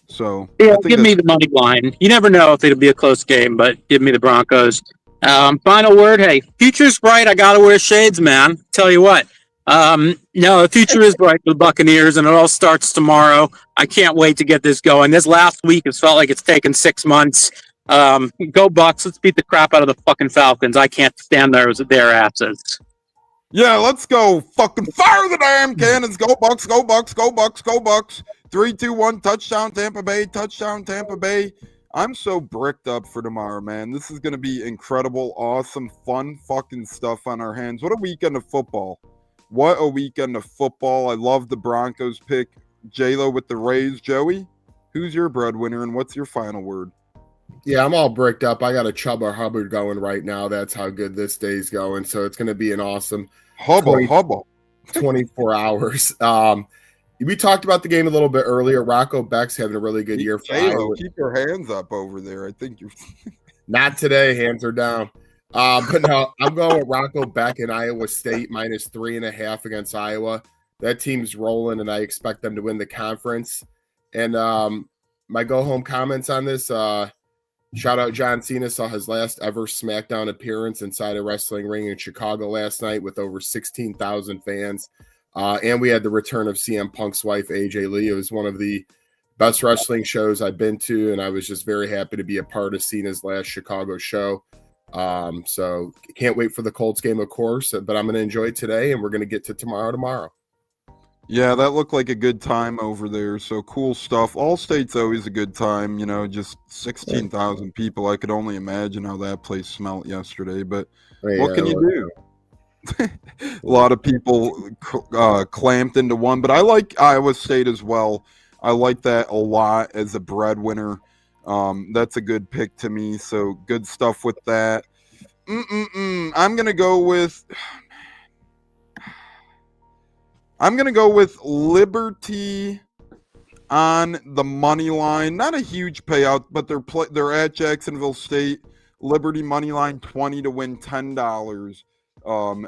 So yeah, give me the money line. You never know if it'll be a close game, but give me the Broncos. Final word. Hey, future's bright. I gotta wear shades, man. Tell you what. No, the future is bright for the Buccaneers, and it all starts tomorrow. I can't wait to get this going. This last week has felt like it's taken 6 months. Go Bucs. Let's beat the crap out of the fucking Falcons. I can't stand their asses. Yeah, let's go. Fucking fire the damn cannons. Go Bucs, go Bucs, go Bucs, go Bucs. 3, 2, 1, touchdown Tampa Bay, touchdown Tampa Bay. I'm so bricked up for tomorrow, man. This is going to be incredible, awesome, fun fucking stuff on our hands. What a weekend of football. What a weekend of football. I love the Broncos pick. J-Lo with the Rays. Joey, who's your breadwinner and what's your final word? Yeah, I'm all bricked up. I got a Chubba Hubbard going right now. That's how good this day's going. So it's going to be an awesome Hubble. 24 hours. We talked about the game a little bit earlier. Rocco Beck's having a really good year for Iowa. Keep your hands up over there. I think you're not today. Hands are down. But no, I'm going with Rocco Beck in Iowa State -3.5 against Iowa. That team's rolling, and I expect them to win the conference. And my go-home comments on this, shout out John Cena, saw his last ever SmackDown appearance inside a wrestling ring in Chicago last night with over 16,000 fans. And we had the return of CM Punk's wife, AJ Lee. It was one of the best wrestling shows I've been to, and I was just very happy to be a part of Cena's last Chicago show. So can't wait for the Colts game, of course, but I'm going to enjoy today, and we're going to get to tomorrow. Yeah, that looked like a good time over there. So cool stuff. Allstate's always a good time, just 16,000 people. I could only imagine how that place smelt yesterday, but what can you do? A lot of people clamped into one, but I like Iowa State as well. I like that a lot as a breadwinner. That's a good pick to me. So good stuff with that. I'm gonna go with Liberty on the money line. Not a huge payout, but they're at Jacksonville State. Liberty money line 20 to win $10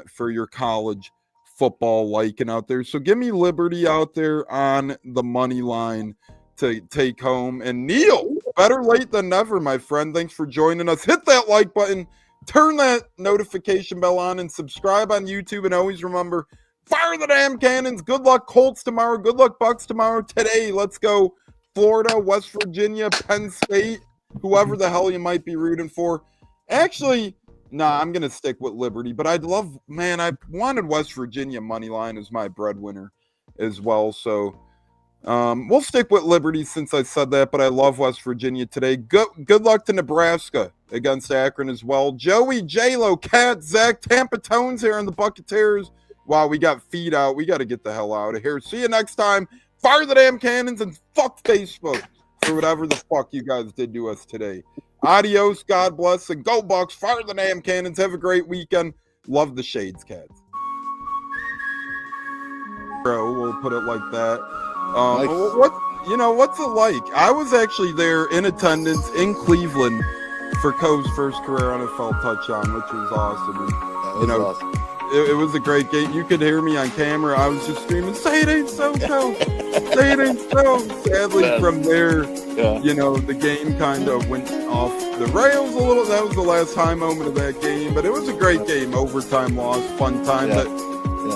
for your college football liking out there. So give me Liberty out there on the money line to take home. And Neil, better late than never, my friend. Thanks for joining us. Hit that like button, turn that notification bell on, and subscribe on YouTube. And always remember, fire the damn cannons. Good luck Colts tomorrow. Good luck Bucs tomorrow. Today, let's go Florida, West Virginia, Penn State, whoever the hell you might be rooting for. Actually, I'm going to stick with Liberty, but I wanted West Virginia money line as my breadwinner as well. So We'll stick with Liberty since I said that, but I love West Virginia today. Good luck to Nebraska against Akron as well. Joey, J-Lo, Cat, Zach, Tampa Tones here on the Buccaneers. Wow, we got feet out. We got to get the hell out of here. See you next time. Fire the damn cannons and fuck Facebook for whatever the fuck you guys did to us today. Adios, God bless, and go Bucs. Fire the damn cannons. Have a great weekend. Love the shades, cats. Bro, we'll put it like that. Nice. What's it like? I was actually there in attendance in Cleveland for Coe's first career NFL touchdown, which was awesome. And, Awesome. it was a great game. You could hear me on camera. I was just screaming, "Say it ain't so, Coe! Say it ain't so!" Sadly, from there, the game kind of went off the rails a little. That was the last high moment of that game, but it was a great game. Overtime loss, fun time. But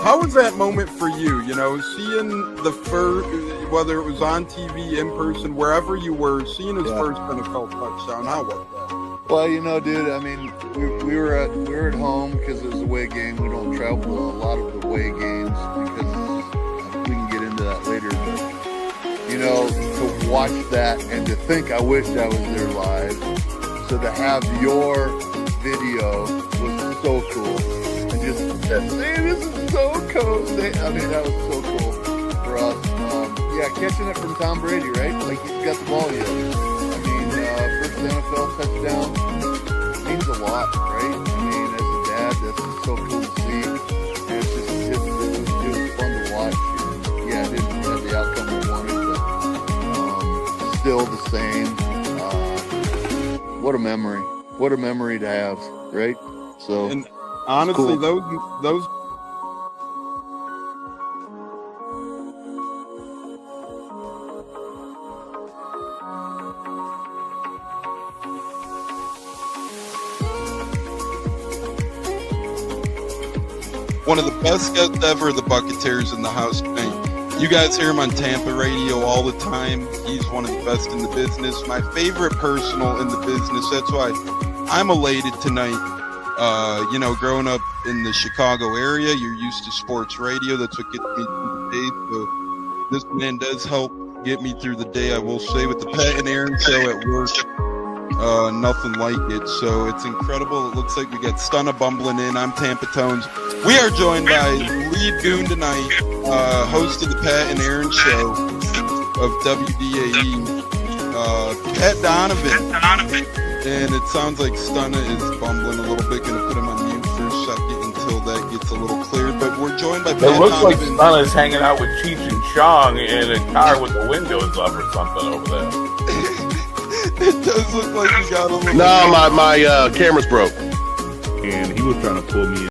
how was that moment for you? Seeing the first, whether it was on TV, in person, wherever you were, seeing his first NFL touchdown. How was that? Well, dude, I mean, we were at home because it was a away game. We don't travel to a lot of the away games because we can get into that later. But, to watch that and to think I wished I was there live. So to have your video was so cool. And just that, this is so cool. I mean, that was so cool for us. Catching it from Tom Brady, right? Like he's got the ball yet. I mean, first NFL touchdown means a lot, right? I mean, as a dad, this is so cool to see. And it was fun to watch. And, it didn't have the outcome we wanted, but still the same. What a memory! What a memory to have, right? So, and honestly, cool. those. One of the best guests ever, the Buccaneers in the house. You guys hear him on Tampa radio all the time. He's one of the best in the business. My favorite personal in the business. That's why I'm elated tonight. Growing up in the Chicago area, you're used to sports radio. That's what gets me through the day. So this man does help get me through the day, I will say, with the Pat and Aaron show at work. Nothing like it. So it's incredible. It looks like we got Stunna bumbling in. I'm Tampa Tones. We are joined by lead goon tonight, host of the Pat and Aaron show of WDAE, Pat Donovan. And it sounds like Stunna is bumbling a little bit. Going to put him on mute for a second until that gets a little cleared. But we're joined by Pat Donovan. It looks like Stunna's hanging out with Cheech and Chong in a car with the windows up or something over there. It does look like he got a little... No, my camera's broke. And he was trying to pull me in.